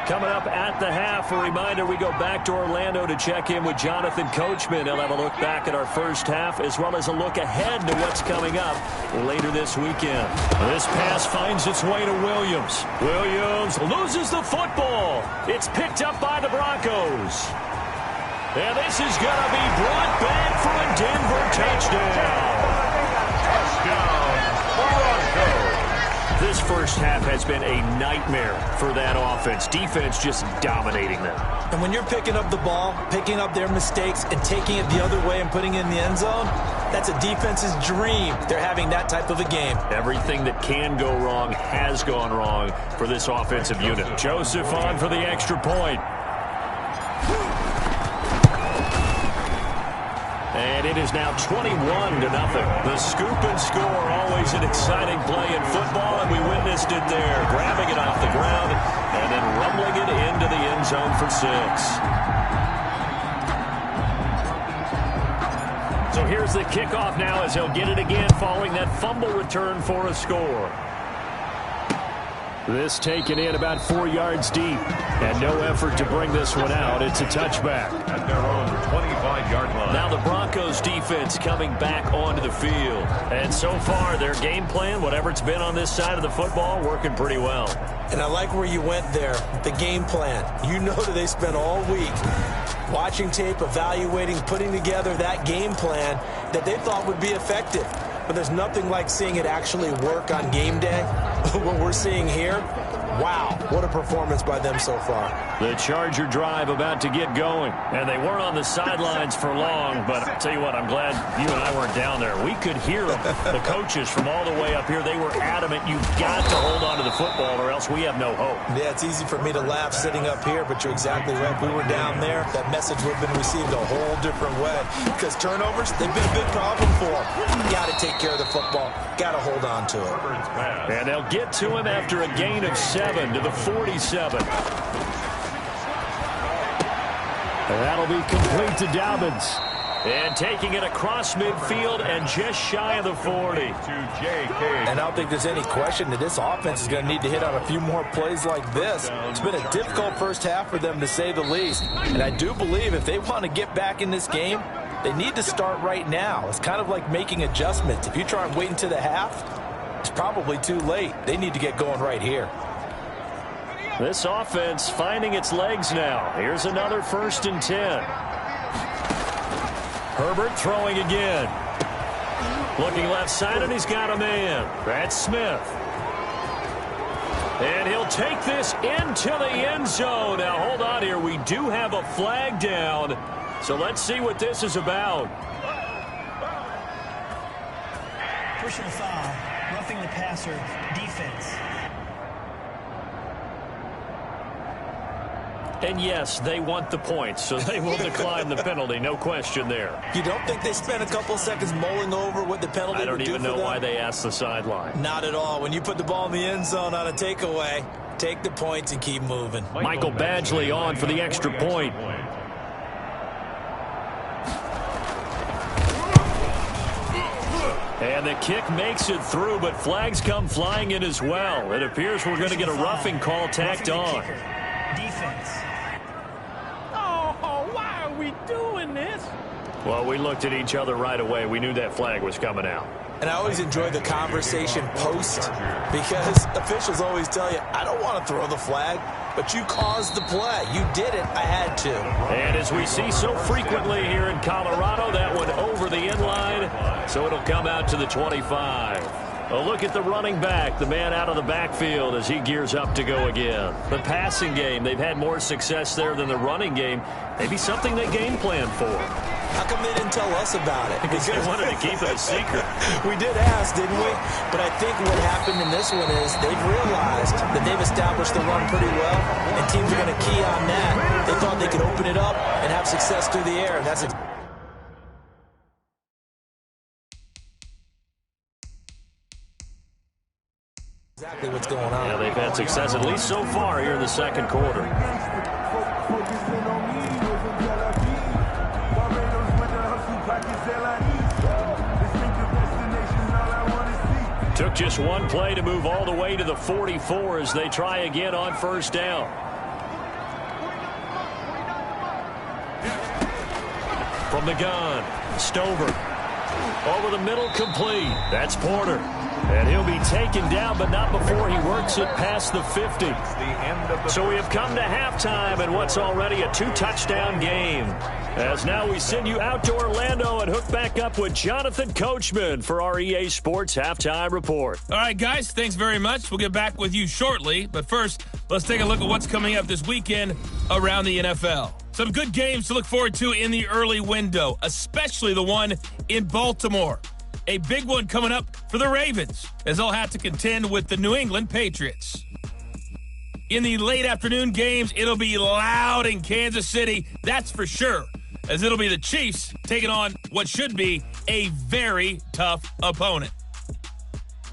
Speaker 11: Coming up at the half, a reminder, we go back to Orlando to check in with Jonathan Coachman. He'll have a look back at our first half as well as a look ahead to what's coming up later this weekend. This pass finds its way to Williams. Williams loses the football. It's picked up by the Broncos. And this is going to be brought back for a Denver touchdown.
Speaker 10: Touchdown, Broncos.
Speaker 11: This first half has been a nightmare for that offense. Defense just dominating them.
Speaker 12: And when you're picking up the ball, picking up their mistakes, and taking it the other way and putting it in the end zone, that's a defense's dream. They're having that type of a game.
Speaker 11: Everything that can go wrong has gone wrong for this offensive unit. Joseph on for the extra point. And it is now 21-0. The scoop and score, always an exciting play in football, and we witnessed it there. Grabbing it off the ground and then rumbling it into the end zone for 6. So here's the kickoff now as he'll get it again following that fumble return for a score. This taken in about 4 yards deep. And no effort to bring this one out. It's a touchback.
Speaker 10: At their own 25-yard line.
Speaker 11: Now the Broncos defense coming back onto the field. And so far, their game plan, whatever it's been on this side of the football, working pretty well.
Speaker 12: And I like where you went there, the game plan. You know that they spent all week watching tape, evaluating, putting together that game plan that they thought would be effective. But there's nothing like seeing it actually work on game day. What we're seeing here, wow, what a performance by them so far.
Speaker 11: The Charger drive about to get going. And they weren't on the sidelines for long, but I'll tell you what, I'm glad you and I weren't down there. We could hear them, the coaches from all the way up here. They were adamant, you've got to hold on to the football or else we have no hope.
Speaker 12: Yeah, it's easy for me to laugh sitting up here, but you're exactly right. If we were down there, that message would have been received a whole different way. Because turnovers, they've been a big problem for them. Got to take care of the football. Got to hold on to it.
Speaker 11: And they'll get to him after a gain of 7 to the 47. And that'll be complete to Dobbins. And taking it across midfield and just shy of the 40.
Speaker 12: And I don't think there's any question that this offense is going to need to hit on a few more plays like this. It's been a difficult first half for them, to say the least. And I do believe if they want to get back in this game, they need to start right now. It's kind of like making adjustments. If you try and wait until the half, it's probably too late. They need to get going right here.
Speaker 11: This offense finding its legs now. Here's another 1st and 10. Herbert throwing again. Looking left side, and he's got a man. That's Smith. And he'll take this into the end zone. Now, hold on here. We do have a flag down. So let's see what this is about.
Speaker 15: Personal foul, roughing the passer, defense.
Speaker 11: And yes, they want the points, so they will decline the penalty, no question there.
Speaker 12: You don't think they spent a couple seconds mulling over what the penalty would do for them?
Speaker 11: I don't even know why they asked the sideline.
Speaker 12: Not at all. When you put the ball in the end zone on a takeaway, take the points and keep moving.
Speaker 11: Michael Badgley on for the extra point. And the kick makes it through, but flags come flying in as well. It appears we're going to get a roughing call tacked on.
Speaker 15: Defense.
Speaker 16: Oh, why are we doing this?
Speaker 11: Well, we looked at each other right away. We knew that flag was coming out.
Speaker 12: And I always enjoy the conversation post, because officials always tell you, I don't want to throw the flag, but you caused the play. You did it. I had to.
Speaker 11: And as we see so frequently here in Colorado, that one over the end line, so it'll come out to the 25. A look at the running back, the man out of the backfield as he gears up to go again. The passing game, they've had more success there than the running game. Maybe something they game plan for.
Speaker 12: How come they didn't tell us about it?
Speaker 11: Because they wanted to keep it a secret.
Speaker 12: We did ask, didn't we? But I think what happened in this one is they've realized that they've established the run pretty well, and teams are going to key on that. They thought they could open it up and have success through the air, and that's exactly what's going on.
Speaker 11: Yeah, they've had success, at least so far, here in the second quarter. Took just one play to move all the way to the 44 as they try again on first down. From the gun, Stover. Over the middle, complete. That's Porter. And he'll be taken down, but not before he works it past the 50. So we have come to halftime in what's already a 2-touchdown game. As now we send you out to Orlando and hook back up with Jonathan Coachman for our EA Sports Halftime Report.
Speaker 17: All right, guys, thanks very much. We'll get back with you shortly. But first, let's take a look at what's coming up this weekend around the NFL. Some good games to look forward to in the early window, especially the one in Baltimore. A big one coming up for the Ravens, as they'll have to contend with the New England Patriots. In the late afternoon games, it'll be loud in Kansas City, that's for sure, as it'll be the Chiefs taking on what should be a very tough opponent.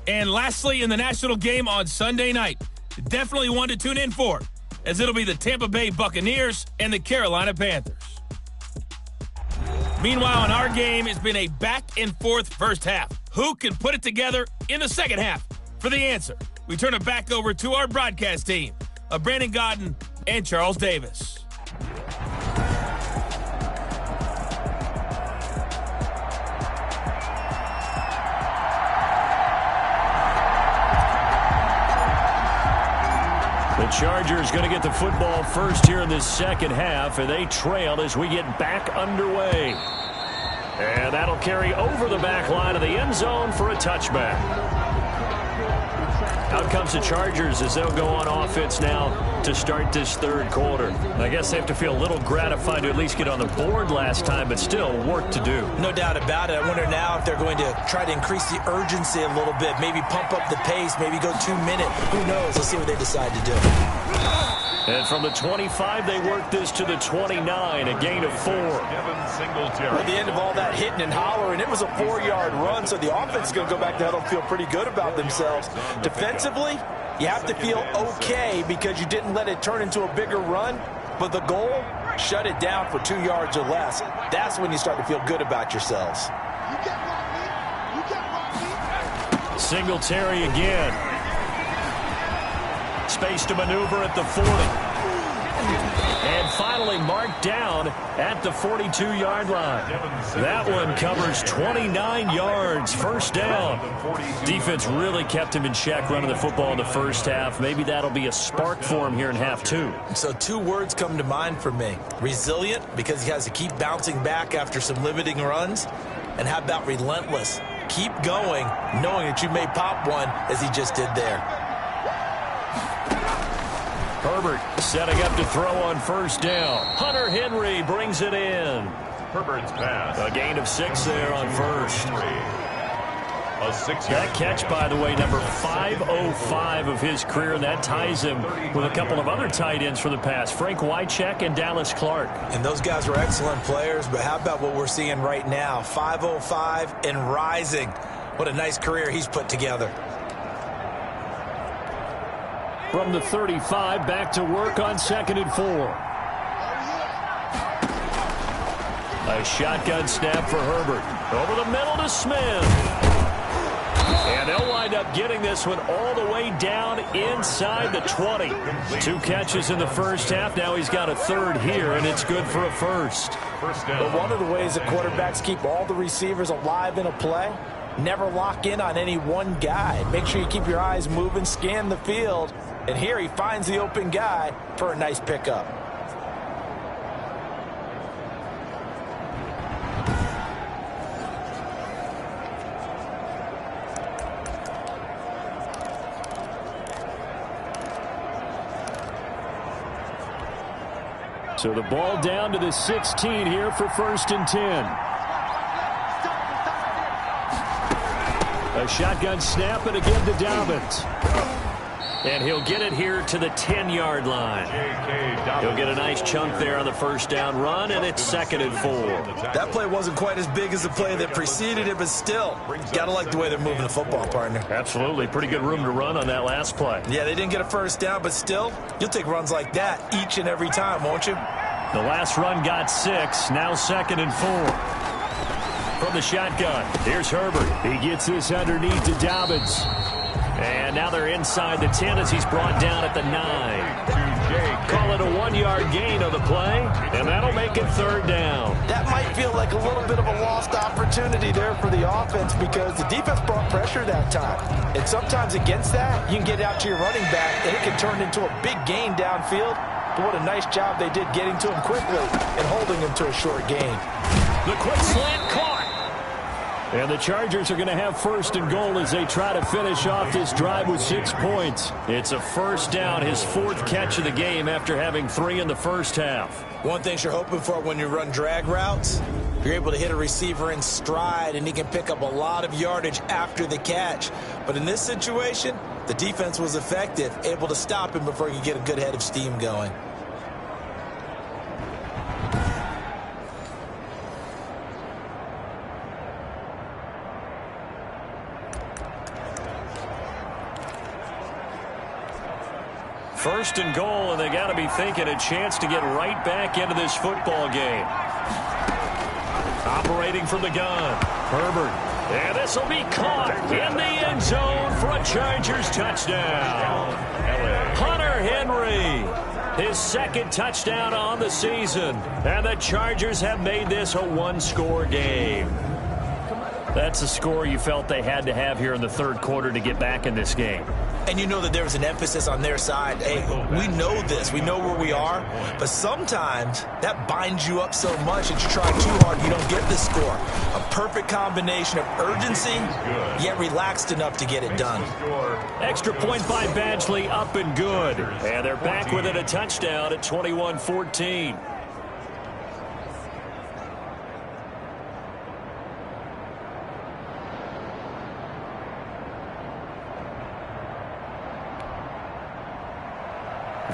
Speaker 17: And lastly, in the national game on Sunday night, definitely one to tune in for, as it'll be the Tampa Bay Buccaneers and the Carolina Panthers. Meanwhile, in our game, it's been a back-and-forth first half. Who can put it together in the second half? For the answer, we turn it back over to our broadcast team of Brandon Godden and Charles Davis.
Speaker 11: The Chargers going to get the football first here in this second half, and they trail as we get back underway. And that'll carry over the back line of the end zone for a touchback. Out comes the Chargers as they'll go on offense now to start this third quarter. I guess they have to feel a little gratified to at least get on the board last time, but still work to do.
Speaker 12: No doubt about it. I wonder now if they're going to try to increase the urgency a little bit, maybe pump up the pace, maybe go 2 minute. Who knows? Let's see what they decide to do.
Speaker 11: And from the 25, they work this to the 29, a gain of 4.
Speaker 12: At the end of all that hitting and hollering, it was a 4-yard run, so the offense is going to go back to huddle and feel pretty good about themselves. Defensively, you have to feel okay because you didn't let it turn into a bigger run, but the goal, shut it down for 2 yards or less. That's when you start to feel good about yourselves.
Speaker 11: Singletary again. Space to maneuver at the 40. And finally marked down at the 42-yard line. That one covers 29 yards, first down. Defense really kept him in check running the football in the first half. Maybe that'll be a spark for him here in half two.
Speaker 12: So 2 words come to mind for me. Resilient, because he has to keep bouncing back after some limiting runs. And how about relentless? Keep going, knowing that you may pop one as he just did there.
Speaker 11: Herbert setting up to throw on first down. Hunter Henry brings it in.
Speaker 10: Herbert's pass.
Speaker 11: A gain of 6 there on first.
Speaker 10: A 6-yard.
Speaker 11: That catch, by the way, number 505 of his career, and that ties him with a couple of other tight ends for the pass, Frank Wycheck and Dallas Clark.
Speaker 12: And those guys were excellent players, but how about what we're seeing right now? 505 and rising. What a nice career he's put together.
Speaker 11: From the 35, back to work on 2nd and 4. A shotgun snap for Herbert. Over the middle to Smith. And they'll wind up getting this one all the way down inside the 20. 2 catches in the first half. Now he's got a third here, and it's good for a first.
Speaker 12: But one of the ways that quarterbacks keep all the receivers alive in a play, never lock in on any one guy. Make sure you keep your eyes moving, scan the field. And here he finds the open guy for a nice pickup.
Speaker 11: So the ball down to the 16 here for 1st and 10. A shotgun snap, and again to Dobbins. And he'll get it here to the 10-yard line. He'll get a nice chunk there on the first down run, and it's 2nd and 4.
Speaker 12: That play wasn't quite as big as the play that preceded it, but still, got to like the way they're moving the football, partner.
Speaker 11: Absolutely. Pretty good room to run on that last play.
Speaker 12: Yeah, they didn't get a first down, but still, you'll take runs like that each and every time, won't you?
Speaker 11: The last run got 6, now 2nd and 4. From the shotgun, here's Herbert. He gets this underneath to Dobbins. And now they're inside the 10 as he's brought down at the 9. Call it a 1-yard gain on the play, and that'll make it 3rd down.
Speaker 12: That might feel like a little bit of a lost opportunity there for the offense because the defense brought pressure that time. And sometimes against that, you can get out to your running back, and it can turn into a big gain downfield. But what a nice job they did getting to him quickly and holding him to a short gain.
Speaker 11: The quick slant caught. And the Chargers are going to have 1st and goal as they try to finish off this drive with 6 points. It's a 1st down, his 4th catch of the game after having 3 in the first half.
Speaker 12: One thing you're hoping for when you run drag routes, you're able to hit a receiver in stride, and he can pick up a lot of yardage after the catch. But in this situation, the defense was effective, able to stop him before he could get a good head of steam going.
Speaker 11: First and goal, and they got to be thinking a chance to get right back into this football game. Operating from the gun, Herbert. And this will be caught in the end zone for a Chargers touchdown. Hunter Henry, his 2nd touchdown on the season. And the Chargers have made this a 1-score game. That's a score you felt they had to have here in the 3rd quarter to get back in this game.
Speaker 12: And you know that there was an emphasis on their side. Hey, we know this. We know where we are. But sometimes that binds you up so much that you try too hard, you don't get the score. A perfect combination of urgency, yet relaxed enough to get it done.
Speaker 11: Extra point by Badgley, up and good. And they're back within a touchdown at 21-14.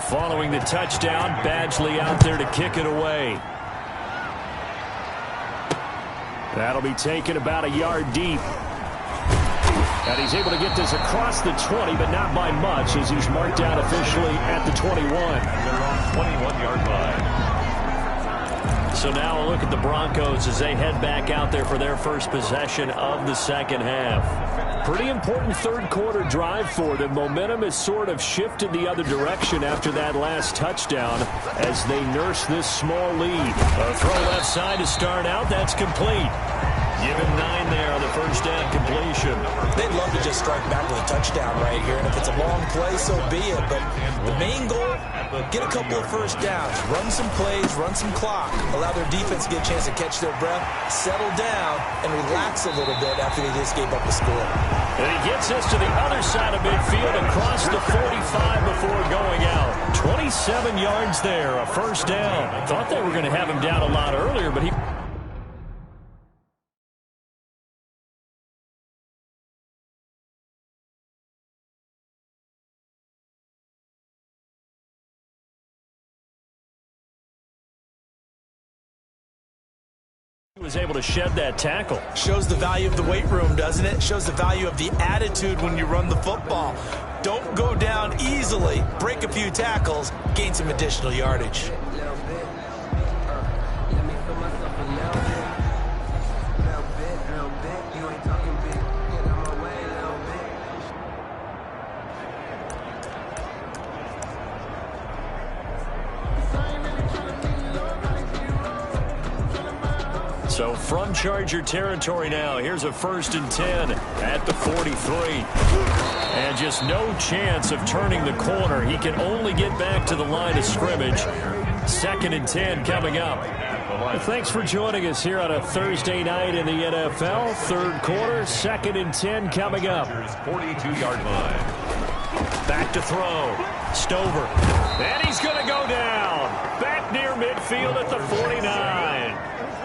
Speaker 11: Following the touchdown, Badgley out there to kick it away. That'll be taken about a yard deep. And he's able to get this across the 20, but not by much, as he's marked out officially at the 21.
Speaker 10: 21-yard line.
Speaker 11: So now a look at the Broncos as they head back out there for their first possession of the 2nd half. Pretty important 3rd quarter drive for them. Momentum has sort of shifted the other direction after that last touchdown as they nurse this small lead. A throw left side to start out. That's complete. Give him 9 there on the first down completion.
Speaker 12: They'd love to just strike back with a touchdown right here, and if it's a long play, so be it. But the main goal, get a couple of first downs, run some plays, run some clock, allow their defense to get a chance to catch their breath, settle down, and relax a little bit after they just gave up a score.
Speaker 11: And he gets us to the other side of midfield, across the 45 before going out. 27 yards there, a first down. Thought they were going to have him down a lot earlier, but he... was able to shed that tackle.
Speaker 12: Shows the value of the weight room, doesn't it? Shows the value of the attitude when you run the football. Don't go down easily. Break a few tackles, gain some additional yardage.
Speaker 11: So from Charger territory now, here's a 1st and 10 at the 43. And just no chance of turning the corner. He can only get back to the line of scrimmage. 2nd and 10 coming up. Thanks for joining us here on a Thursday night in the NFL. 3rd quarter, 2nd and 10 coming up.
Speaker 10: 42-yard line.
Speaker 11: Back to throw. Stover. And he's going to go down. Back near midfield at the 49.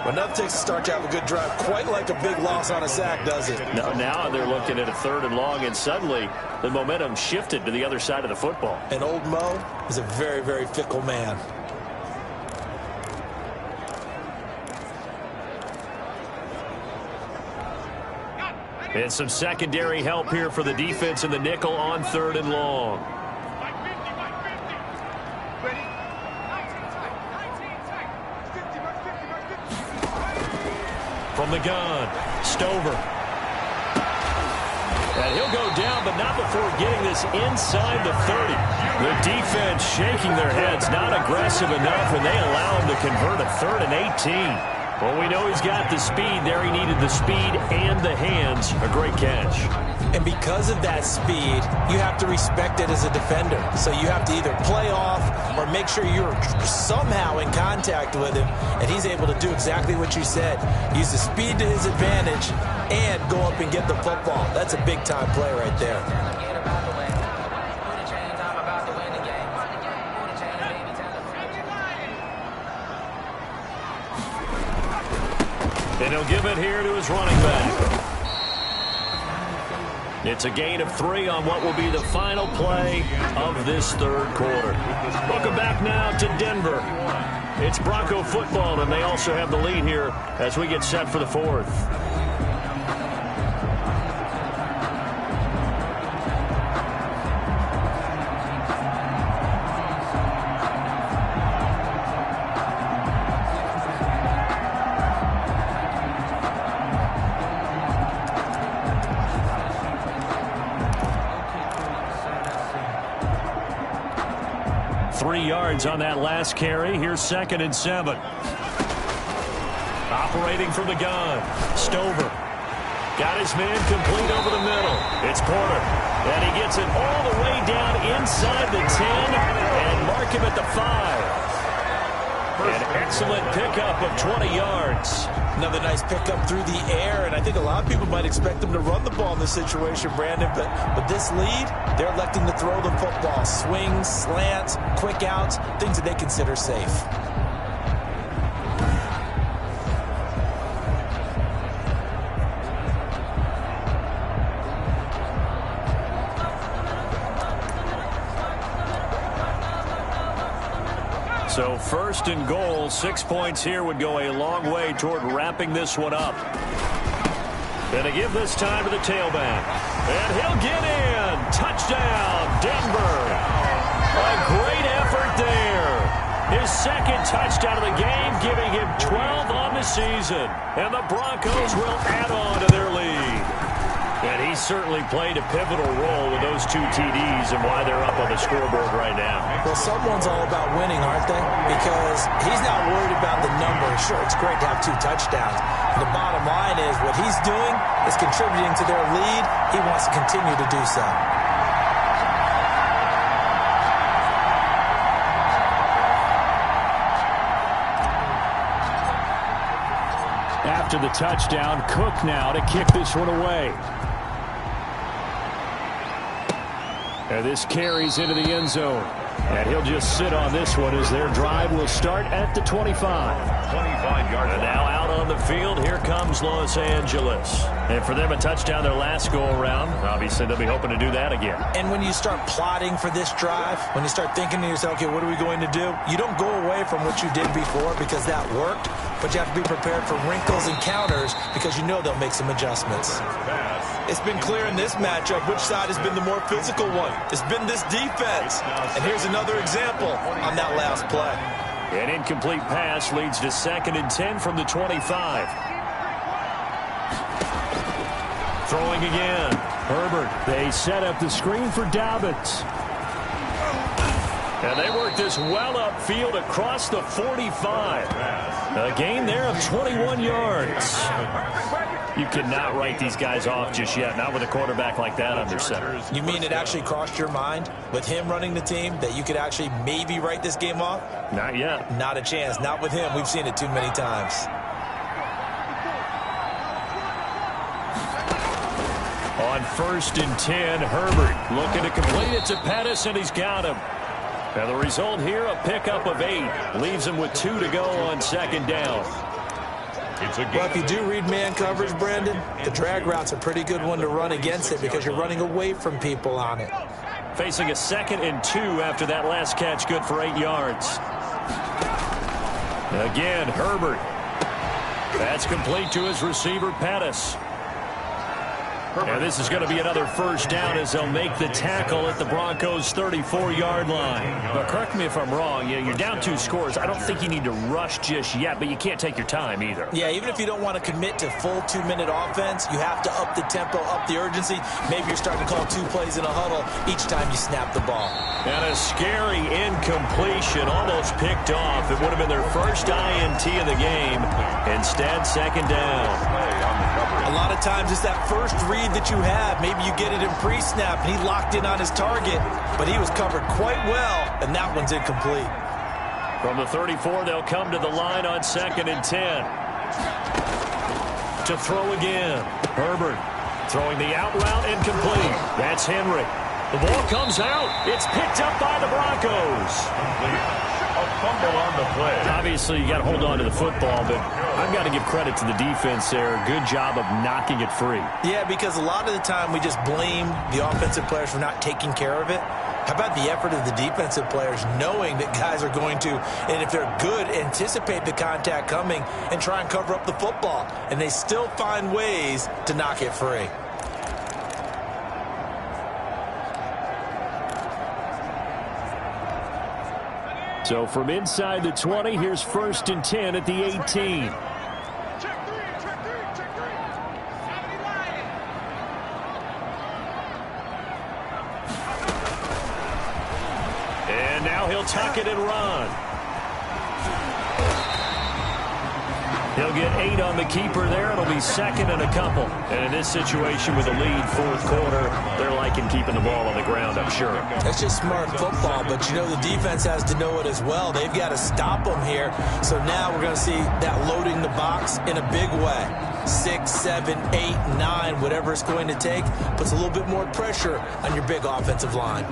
Speaker 12: But nothing takes a start to have a good drive quite like a big loss on a sack, does it?
Speaker 11: No, now they're looking at a 3rd and long, and suddenly the momentum shifted to the other side of the football.
Speaker 12: And old Mo is a very, very fickle man.
Speaker 11: And some secondary help here for the defense in the nickel on 3rd and long. From the gun, Stover. And he'll go down, but not before getting this inside the 30. The defense shaking their heads, not aggressive enough, and they allow him to convert a 3rd and 18. Well, we know he's got the speed there. He needed the speed and the hands. A great catch.
Speaker 12: And because of that speed, you have to respect it as a defender. So you have to either play off or make sure you're somehow in contact with him, and he's able to do exactly what you said. Use the speed to his advantage and go up and get the football. That's a big-time play right there.
Speaker 11: And he'll give it here to his running back. It's a gain of 3 on what will be the final play of this 3rd quarter. Welcome back now to Denver. It's Bronco football, and they also have the lead here as we get set for the 4th. On that last carry. Here's 2nd and 7. Operating from the gun. Stover. Got his man complete over the middle. It's Porter. And he gets it all the way down inside the 10 and mark him at the 5. An excellent pickup of 20 yards.
Speaker 12: Another nice pickup through the air, and I think a lot of people might expect them to run the ball in this situation, Brandon, but with this lead, they're electing to throw the football. Swings, slants, quick outs, things that they consider safe.
Speaker 11: So 1st and goal, 6 points here would go a long way toward wrapping this one up. And to give this time to the tailback. And he'll get in. Touchdown, Denver. A great effort there. His 2nd touchdown of the game, giving him 12 on the season. And the Broncos will add on to their lead. And he certainly played a pivotal role with those 2 TDs and why they're up on the scoreboard right now.
Speaker 12: Well, someone's all about winning, aren't they? Because he's not worried about the numbers. Sure, it's great to have 2 touchdowns. The bottom line is what he's doing is contributing to their lead. He wants to continue to do so.
Speaker 11: After the touchdown, Cook now to kick this one away. And this carries into the end zone. And he'll just sit on this one as their drive will start at the 25.
Speaker 10: 25-yard line.
Speaker 11: And now out on the field, here comes Los Angeles. And for them, a touchdown their last go-around. Obviously, they'll be hoping to do that again.
Speaker 12: And when you start plotting for this drive, when you start thinking to yourself, okay, what are we going to do? You don't go away from what you did before because that worked, but you have to be prepared for wrinkles and counters because you know they'll make some adjustments. It's been clear in this matchup which side has been the more physical one. It's been this defense. And here's another example on that last play.
Speaker 11: An incomplete pass leads to 2nd and 10 from the 25. Throwing again. Herbert. They set up the screen for Dobbins. And they work this well upfield across the 45. A gain there of 21 yards. You cannot write these guys off just yet, not with a quarterback like that under center.
Speaker 12: You mean it actually crossed your mind with him running the team that you could actually maybe write this game off?
Speaker 11: Not yet.
Speaker 12: Not a chance. Not with him. We've seen it too many times.
Speaker 11: On 1st and 10, Herbert looking to complete it to Pettis, and he's got him. And the result here, a pickup of 8. Leaves him with 2 to go on 2nd down.
Speaker 12: Well, if you do read man coverage, Brandon, the drag route's a pretty good one to run against it because you're running away from people on it.
Speaker 11: Facing a 2nd and 2 after that last catch, good for 8 yards. Again, Herbert. That's complete to his receiver, Pettis. And this is going to be another first down as they'll make the tackle at the Broncos' 34-yard line.
Speaker 18: But correct me if I'm wrong. You're down 2 scores. I don't think you need to rush just yet, but you can't take your time either.
Speaker 12: Yeah, even if you don't want to commit to full 2-minute offense, you have to up the tempo, up the urgency. Maybe you're starting to call 2 plays in a huddle each time you snap the ball.
Speaker 11: And a scary incompletion, almost picked off. It would have been their first INT of the game. Instead, second down.
Speaker 12: A lot of times it's that first read that you have. Maybe you get it in pre-snap, and he locked in on his target, but he was covered quite well, and that one's incomplete.
Speaker 11: From the 34, they'll come to the line on 2nd and 10. To throw again. Herbert throwing the out route incomplete. That's Henry. The ball comes out. It's picked up by the Broncos.
Speaker 10: A fumble on the play.
Speaker 11: Obviously, you got to hold on to the football, but I've got to give credit to the defense there. Good job of knocking it free.
Speaker 12: Yeah, because a lot of the time we just blame the offensive players for not taking care of it. How about the effort of the defensive players knowing that guys are going to, and if they're good, anticipate the contact coming and try and cover up the football. And they still find ways to knock it free.
Speaker 11: So from inside the 20, here's 1st and 10 at the 18. And now he'll tuck it and run. He'll get 8 on the keeper there. It'll be 2nd and a couple. And in this situation with a lead 4th quarter, they're liking keeping the ball on the ground, I'm sure.
Speaker 12: That's just smart football, but you know the defense has to know it as well. They've got to stop them here. So now we're going to see that loading the box in a big way. 6, 7, 8, 9, whatever it's going to take, puts a little bit more pressure on your big offensive line.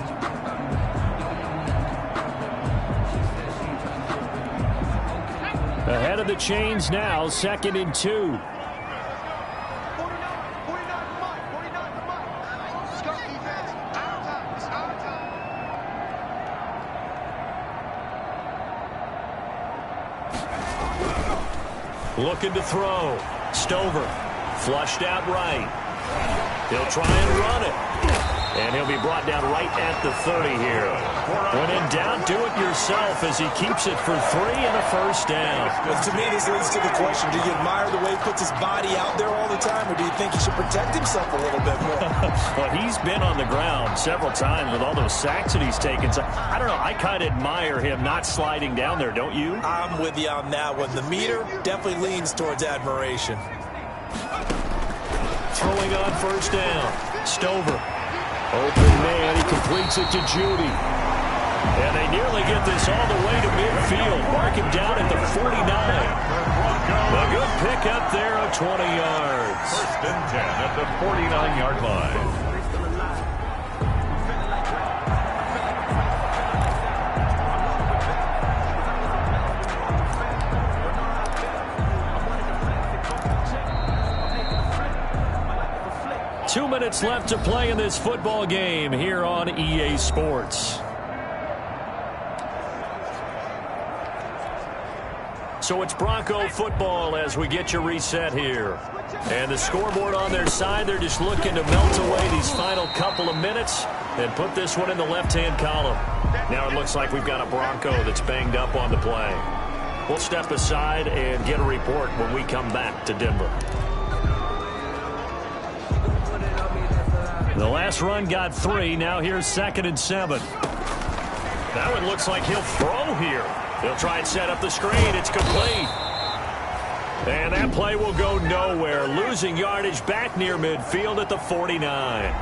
Speaker 11: Ahead of the chains now, 2nd and 2. Looking to throw. Stover flushed out right. He'll try and run it. And he'll be brought down right at the 30 here. When in doubt, do it yourself as he keeps it for 3 and a first down.
Speaker 12: Well, to me, this leads to the question, do you admire the way he puts his body out there all the time, or do you think he should protect himself a little bit more?
Speaker 11: Well, he's been on the ground several times with all those sacks that he's taken. So, I don't know, I kind of admire him not sliding down there, don't you?
Speaker 12: I'm with you on that one. The meter definitely leans towards admiration.
Speaker 11: Throwing on first down. Stover. Open man, he completes it to Judy. And they nearly get this all the way to midfield. Mark him down at the 49. A good pickup there of 20 yards.
Speaker 10: 1st and 10 at the 49-yard line.
Speaker 11: 2 minutes left to play in this football game here on EA Sports. So it's Bronco football as we get you reset here. And the scoreboard on their side, they're just looking to melt away these final couple of minutes and put this one in the left-hand column. Now it looks like we've got a Bronco that's banged up on the play. We'll step aside and get a report when we come back to Denver. The last run got 3. Now here's 2nd and 7. That one looks like he'll throw here. They'll try and set up the screen. It's complete. And that play will go nowhere. Losing yardage back near midfield at the 49.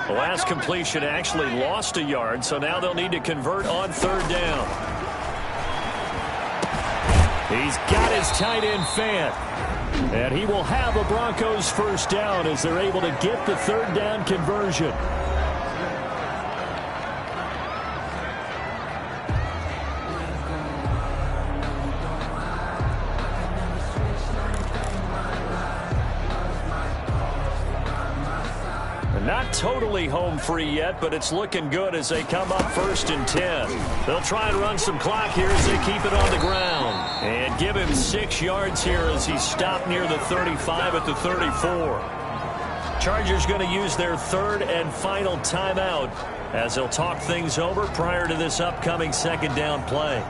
Speaker 11: The last completion actually lost a yard, so now they'll need to convert on 3rd down. He's got his tight end Fant. And he will have a Broncos first down as they're able to get the 3rd down conversion. Not totally home free yet, but it's looking good as they come up 1st and 10. They'll try and run some clock here as they keep it on the ground. And give him 6 yards here as he stopped near the 35 at the 34. Chargers going to use their 3rd and final timeout as they'll talk things over prior to this upcoming 2nd down play.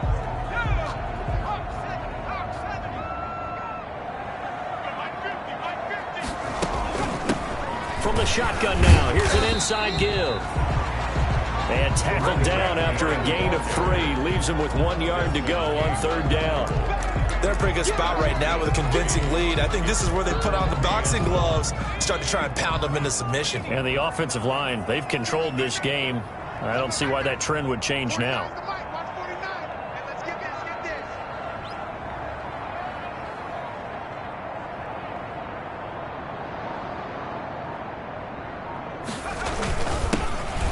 Speaker 11: From the shotgun now, here's an inside give. And tackled down after a gain of 3. Leaves him with 1 yard to go on 3rd down.
Speaker 12: They're in a pretty good spot right now with a convincing lead. I think this is where they put on the boxing gloves, start to try and pound them into submission.
Speaker 11: And the offensive line, they've controlled this game. I don't see why that trend would change now.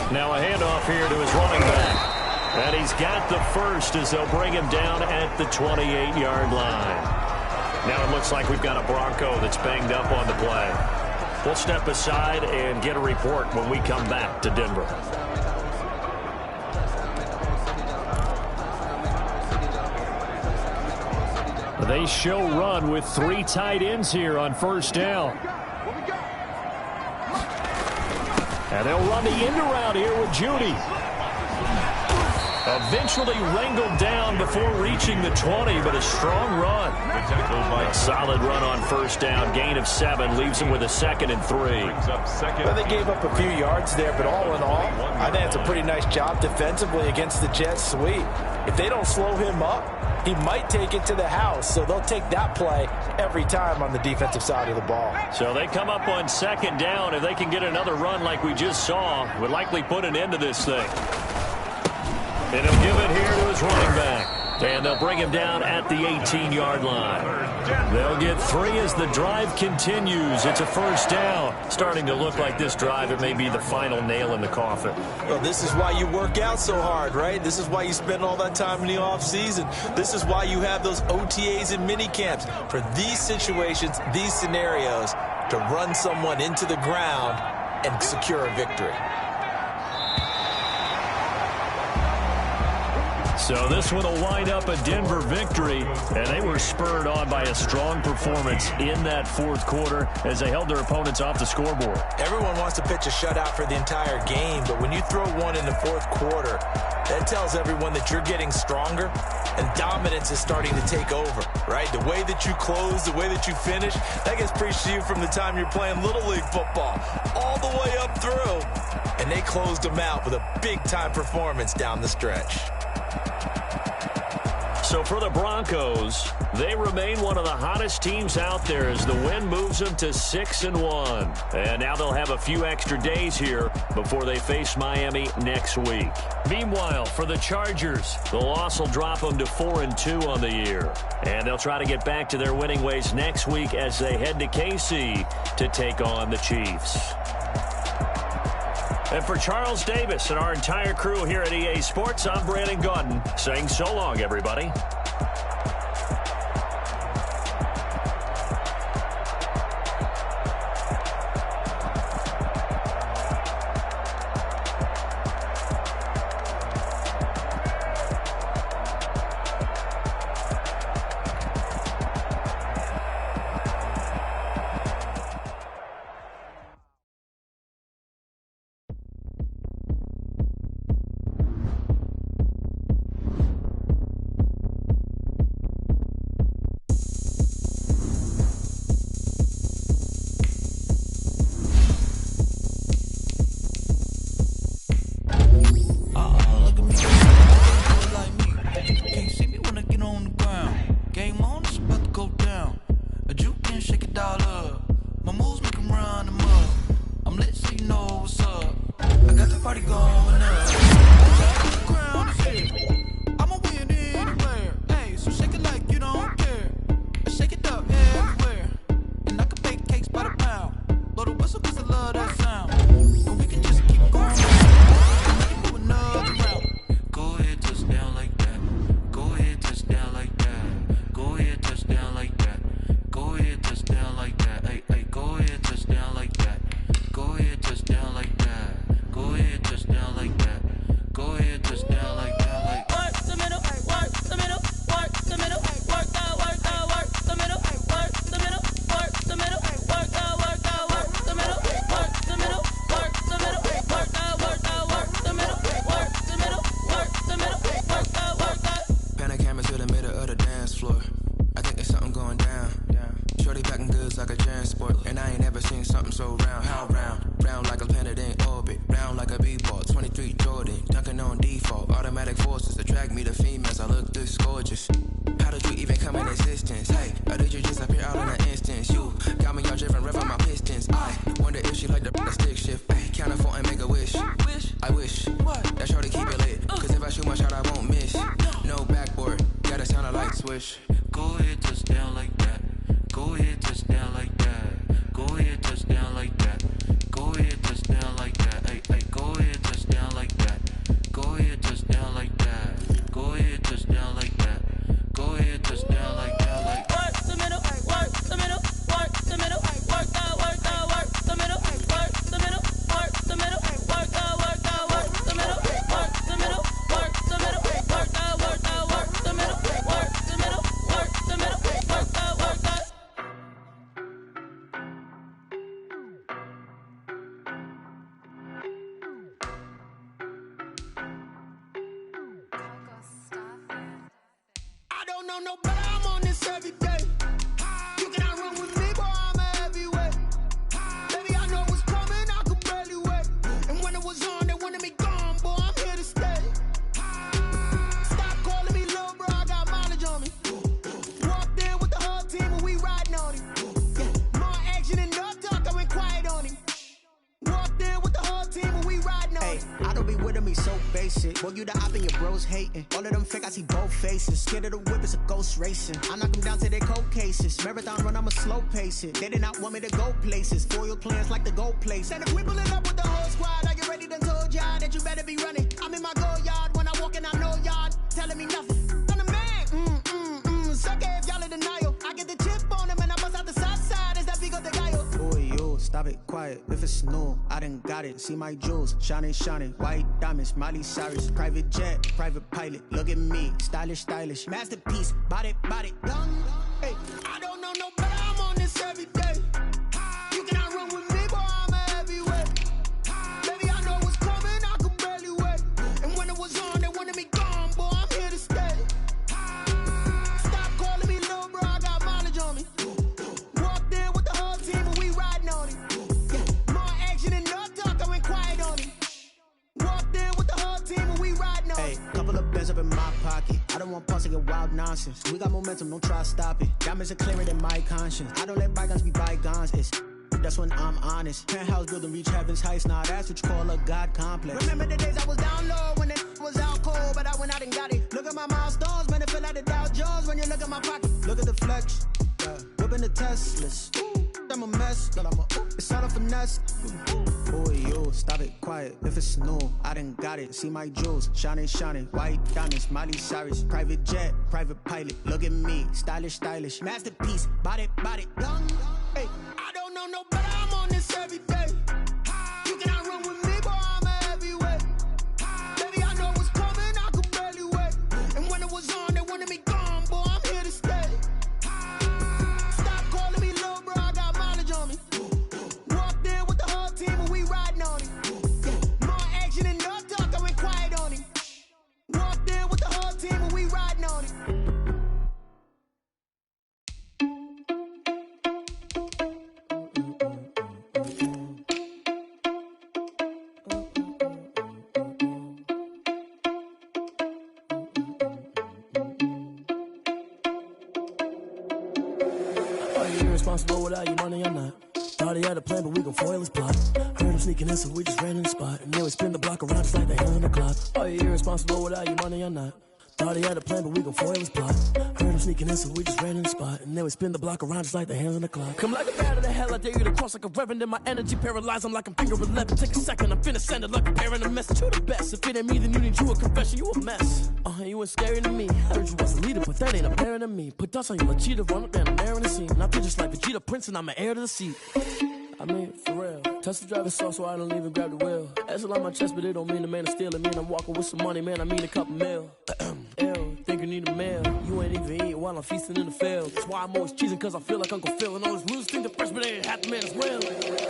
Speaker 11: Now a handoff here to his running back. And he's got the first as they'll bring him down at the 28-yard line. Now it looks like we've got a Bronco that's banged up on the play. We'll step aside and get a report when we come back to Denver. They show run with 3 tight ends here on 1st down. And they'll run the end around here with Judy. Eventually wrangled down before reaching the 20, but a strong run. A solid run on 1st down. Gain of 7 leaves him with a 2nd and 3.
Speaker 12: Well, they gave up a few yards there, but all in all, I think it's a pretty nice job defensively against the Jets sweep. If they don't slow him up, he might take it to the house, so they'll take that play every time on the defensive side of the ball.
Speaker 11: So they come up on 2nd down. If they can get another run like we just saw, would likely put an end to this thing. And he'll give it here to his running back. And they'll bring him down at the 18-yard line. They'll get 3 as the drive continues. It's a 1st down. Starting to look like this drive, it may be the final nail in the coffin.
Speaker 12: Well, this is why you work out so hard, right? This is why you spend all that time in the offseason. This is why you have those OTAs and mini camps. For these situations, these scenarios, to run someone into the ground and secure a victory.
Speaker 11: So this one will wind up a Denver victory, and they were spurred on by a strong performance in that 4th quarter as they held their opponents off the scoreboard.
Speaker 12: Everyone wants to pitch a shutout for the entire game, but when you throw one in the 4th quarter, that tells everyone that you're getting stronger and dominance is starting to take over, right? The way that you close, the way that you finish, that gets preached to you from the time you're playing Little League football all the way up through, and they closed them out with a big-time performance down the stretch.
Speaker 11: So for the Broncos, they remain one of the hottest teams out there as the win moves them to 6-1. And now they'll have a few extra days here before they face Miami next week. Meanwhile, for the Chargers, the loss will drop them to 4-2 on the year. And they'll try to get back to their winning ways next week as they head to KC to take on the Chiefs. And for Charles Davis and our entire crew here at EA Sports, I'm Brandon Gaudin saying so long, everybody.
Speaker 19: Touchdown like that. so round, how round? Round like a planet in orbit, round like a b-ball, 23 Jordan, dunking on default. Automatic forces attract me to females, I look this gorgeous. How did you even come in existence? Hey, or did you just appear out in an instance? You got me all driven, revving my pistons. I wonder if she like the stick shift. Hey, count a 4 and make a wish. I wish that shorty keep it lit, cause if I shoot my shot I won't miss. No backboard, gotta sound a light switch.
Speaker 20: Go ahead, touch down like that. Go ahead, touch down like that. Go ahead, touch down like that. Go ahead, touch down like that. Hey, hey, go ahead, touch down like that. Go ahead, touch down like that. Go ahead, touch down like that. Go ahead, touch down like that. Like
Speaker 21: work the middle, work the middle, work the middle, work the middle, work the middle, work the middle, work the middle, work the middle, work the middle, work the middle, work the middle, work the middle, work the middle, work the
Speaker 6: I don't know no better, I'm on this every day. You cannot run with me, boy, I'm a heavyweight. Baby, I know what's coming, I could barely wait. And when it was on, they wanted me gone, boy, I'm here to stay. Stop calling me little bro, I got mileage on me. Walked in with the whole team and we riding on him. More action and no talk, I went quiet on him. Walked in with the whole team and we riding on him.
Speaker 22: I don't be with me so basic. Boy, you the op and your bros hating. All of them fake, I see both faces. Scared of the whip, it's a ghost racing. I knock them down to their cold cases. Marathon run, I'ma slow pace it. They did not want me to go places. Foil plans like the go place. And if we pulling up with the whole squad, I get ready to told y'all that you better be running. I'm in my go yard when I walk in, I know y'all telling me nothing. I'm the man, suck it if y'all in denial. I get the chip on him and I bust out the south side. Is that Vigo de Gallo? Boy, yo, stop it, quiet. If it's new, I done got it. See my jewels, shining, shining. White diamonds, Miley Cyrus. Private jet, private pilot. Look at me, stylish, stylish. Masterpiece, body, done. Hey, I don't know no better, I'm on this every day. You cannot run with me, boy, I'm a heavyweight. Baby, I know what's coming, I could barely wait. And when it was on, they wanted me gone, boy, I'm here to stay. Stop calling me little bro, I got mileage on me. Walked in with the whole team and we riding on him. More action and no talk, I went quiet on him. Walked in with the whole team and we riding on him. Hey, couple of bands up in my pocket. I don't want pause to get wild nonsense. We got momentum, don't try to stop it. Diamonds are clearer than my conscience. I don't let bygones be bygones. It's that's when I'm honest. Penthouse building reach heaven's heights. Now that's what you call a God complex. Remember the days I was down low when it was out cold, but I went out and got it. Look at my milestones, man, it feel like the Dow Jones when you look at my pocket. Look at the flex, whipping the Teslas. I'm a mess, but it's all a finesse. Boy, yo, stop it, quiet. If it's new, I done got it. See my jewels, shining, shining. White diamonds, Miley Cyrus. Private jet, private pilot. Look at me, stylish, stylish. Masterpiece, body, done. Hey, I don't know no better, I'm on this every day. You cannot run with me, boy, I'm a heavyweight. Baby, I know what's coming, I could barely wait. And when it was on, they wanted me gone, boy, I'm here to stay. Stop calling me little bro, I got mileage on me. Walked in with the whole team and we riding on him. More action and no talk, I went quiet on him. Walked in with the whole team and we riding on him.
Speaker 23: Irresponsible without your money, I'm not. Thought he had a plan, but we gon' foil his plot. Heard him sneaking in, so we just ran in the spot. And then we spin the block around just like the hand on the clock. Are you irresponsible without your money, I'm not. Thought he had a plan, but we gon' foil his plot. Heard him sneaking in, so we just ran in the spot. And then we spin the block around just like the hands on the clock. Come like a bat of the hell, I dare you to cross like a reverend. In my energy paralyzed, I'm like I'm finger 11. Take a second, I'm finna send it like a parent a message. You the best, if it ain't me, then you need you a confession. You a mess, you ain't scary to me. Heard you was a leader, but that ain't apparent to me. Put dust on you, like cheetah, run up down, I'm there in the scene. And I feel just like Vegeta Prince, and I'm an heir to the seat. I mean, for real. Touch the driver's soft, so I don't even grab the wheel. That's on my chest, but it don't mean the man is stealing. Mean I'm walking with some money, man, I mean a couple mil. Ew, think you need a meal. You ain't even eating while I'm feasting in the field. That's why I'm always cheesing, cause I feel like Uncle Phil. And all those rules think the freshman ain't half the man as well.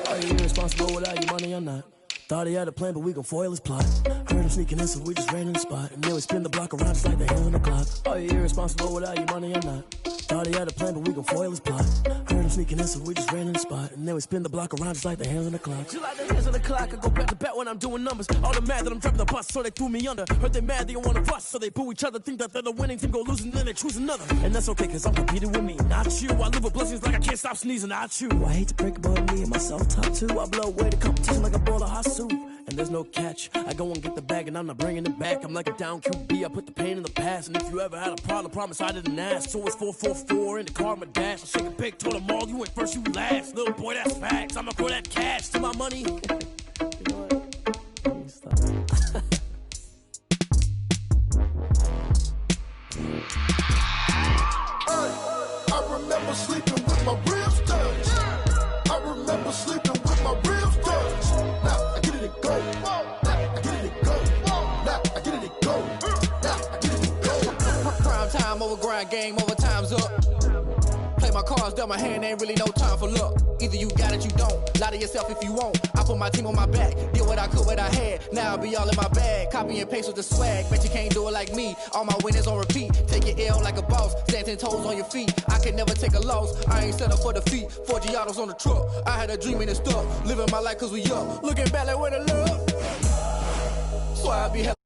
Speaker 23: Are you irresponsible without your money? I'm not. Thought he had a plan, but we gon' foil his plot. Heard him sneaking in, so we just ran in the spot. And then we spin the block around just like the hand on the clock. Are you irresponsible without your money? I'm not. Thought he had a plan, but we gon' foil his plot. Heard Heard him sneaking in, so we just ran in the spot. And then we spin the block around just like the hands on the clock. Just like the hands on the clock, I go back to back when I'm doing numbers. All the mad that I'm driving the bus, so they threw me under. Heard they mad, they don't wanna bust, so they boo each other. Think that they're the winning team, go losing, then they choose another. And that's okay, cause I'm competing with me, not you. I live with blessings like I can't stop sneezing, not you. I hate to break it, but me and myself top two. I blow away the competition like a bowl of hot soup. And there's no catch. I go and get the bag and I'm not bringing it back. I'm like a down QB, I put the pain in the past. And if you ever had a problem, promise I didn't ask. So it's 444 in the car, my dash. I shake a big, told them all, you went first, you last. Little boy, that's facts. I'ma throw that cash to my money. You know what? Stop.
Speaker 7: I remember sleeping with my ribs touched. I remember sleeping with my ribs touched. Now I get it and go. Now I get it and go. Now I get it and go. Now I get it and go.
Speaker 8: Prime time over grind game, over time's up. Play my cards, dealt my hand, ain't really no time for luck. Either you got it, you don't. Lie to yourself if you won't. I put my team on my back, did what I could, what I had. Now I'll be all in my bag, copy and paste with the swag. Bet you can't do it like me. All my winners on repeat. Take your L like a boss, stand 10 toes on your feet. I can never take a loss. I ain't set up for defeat. 4 Giottos on the truck. I had a dream and it stuck. Living my life cause we up. Looking back like where the love. So I be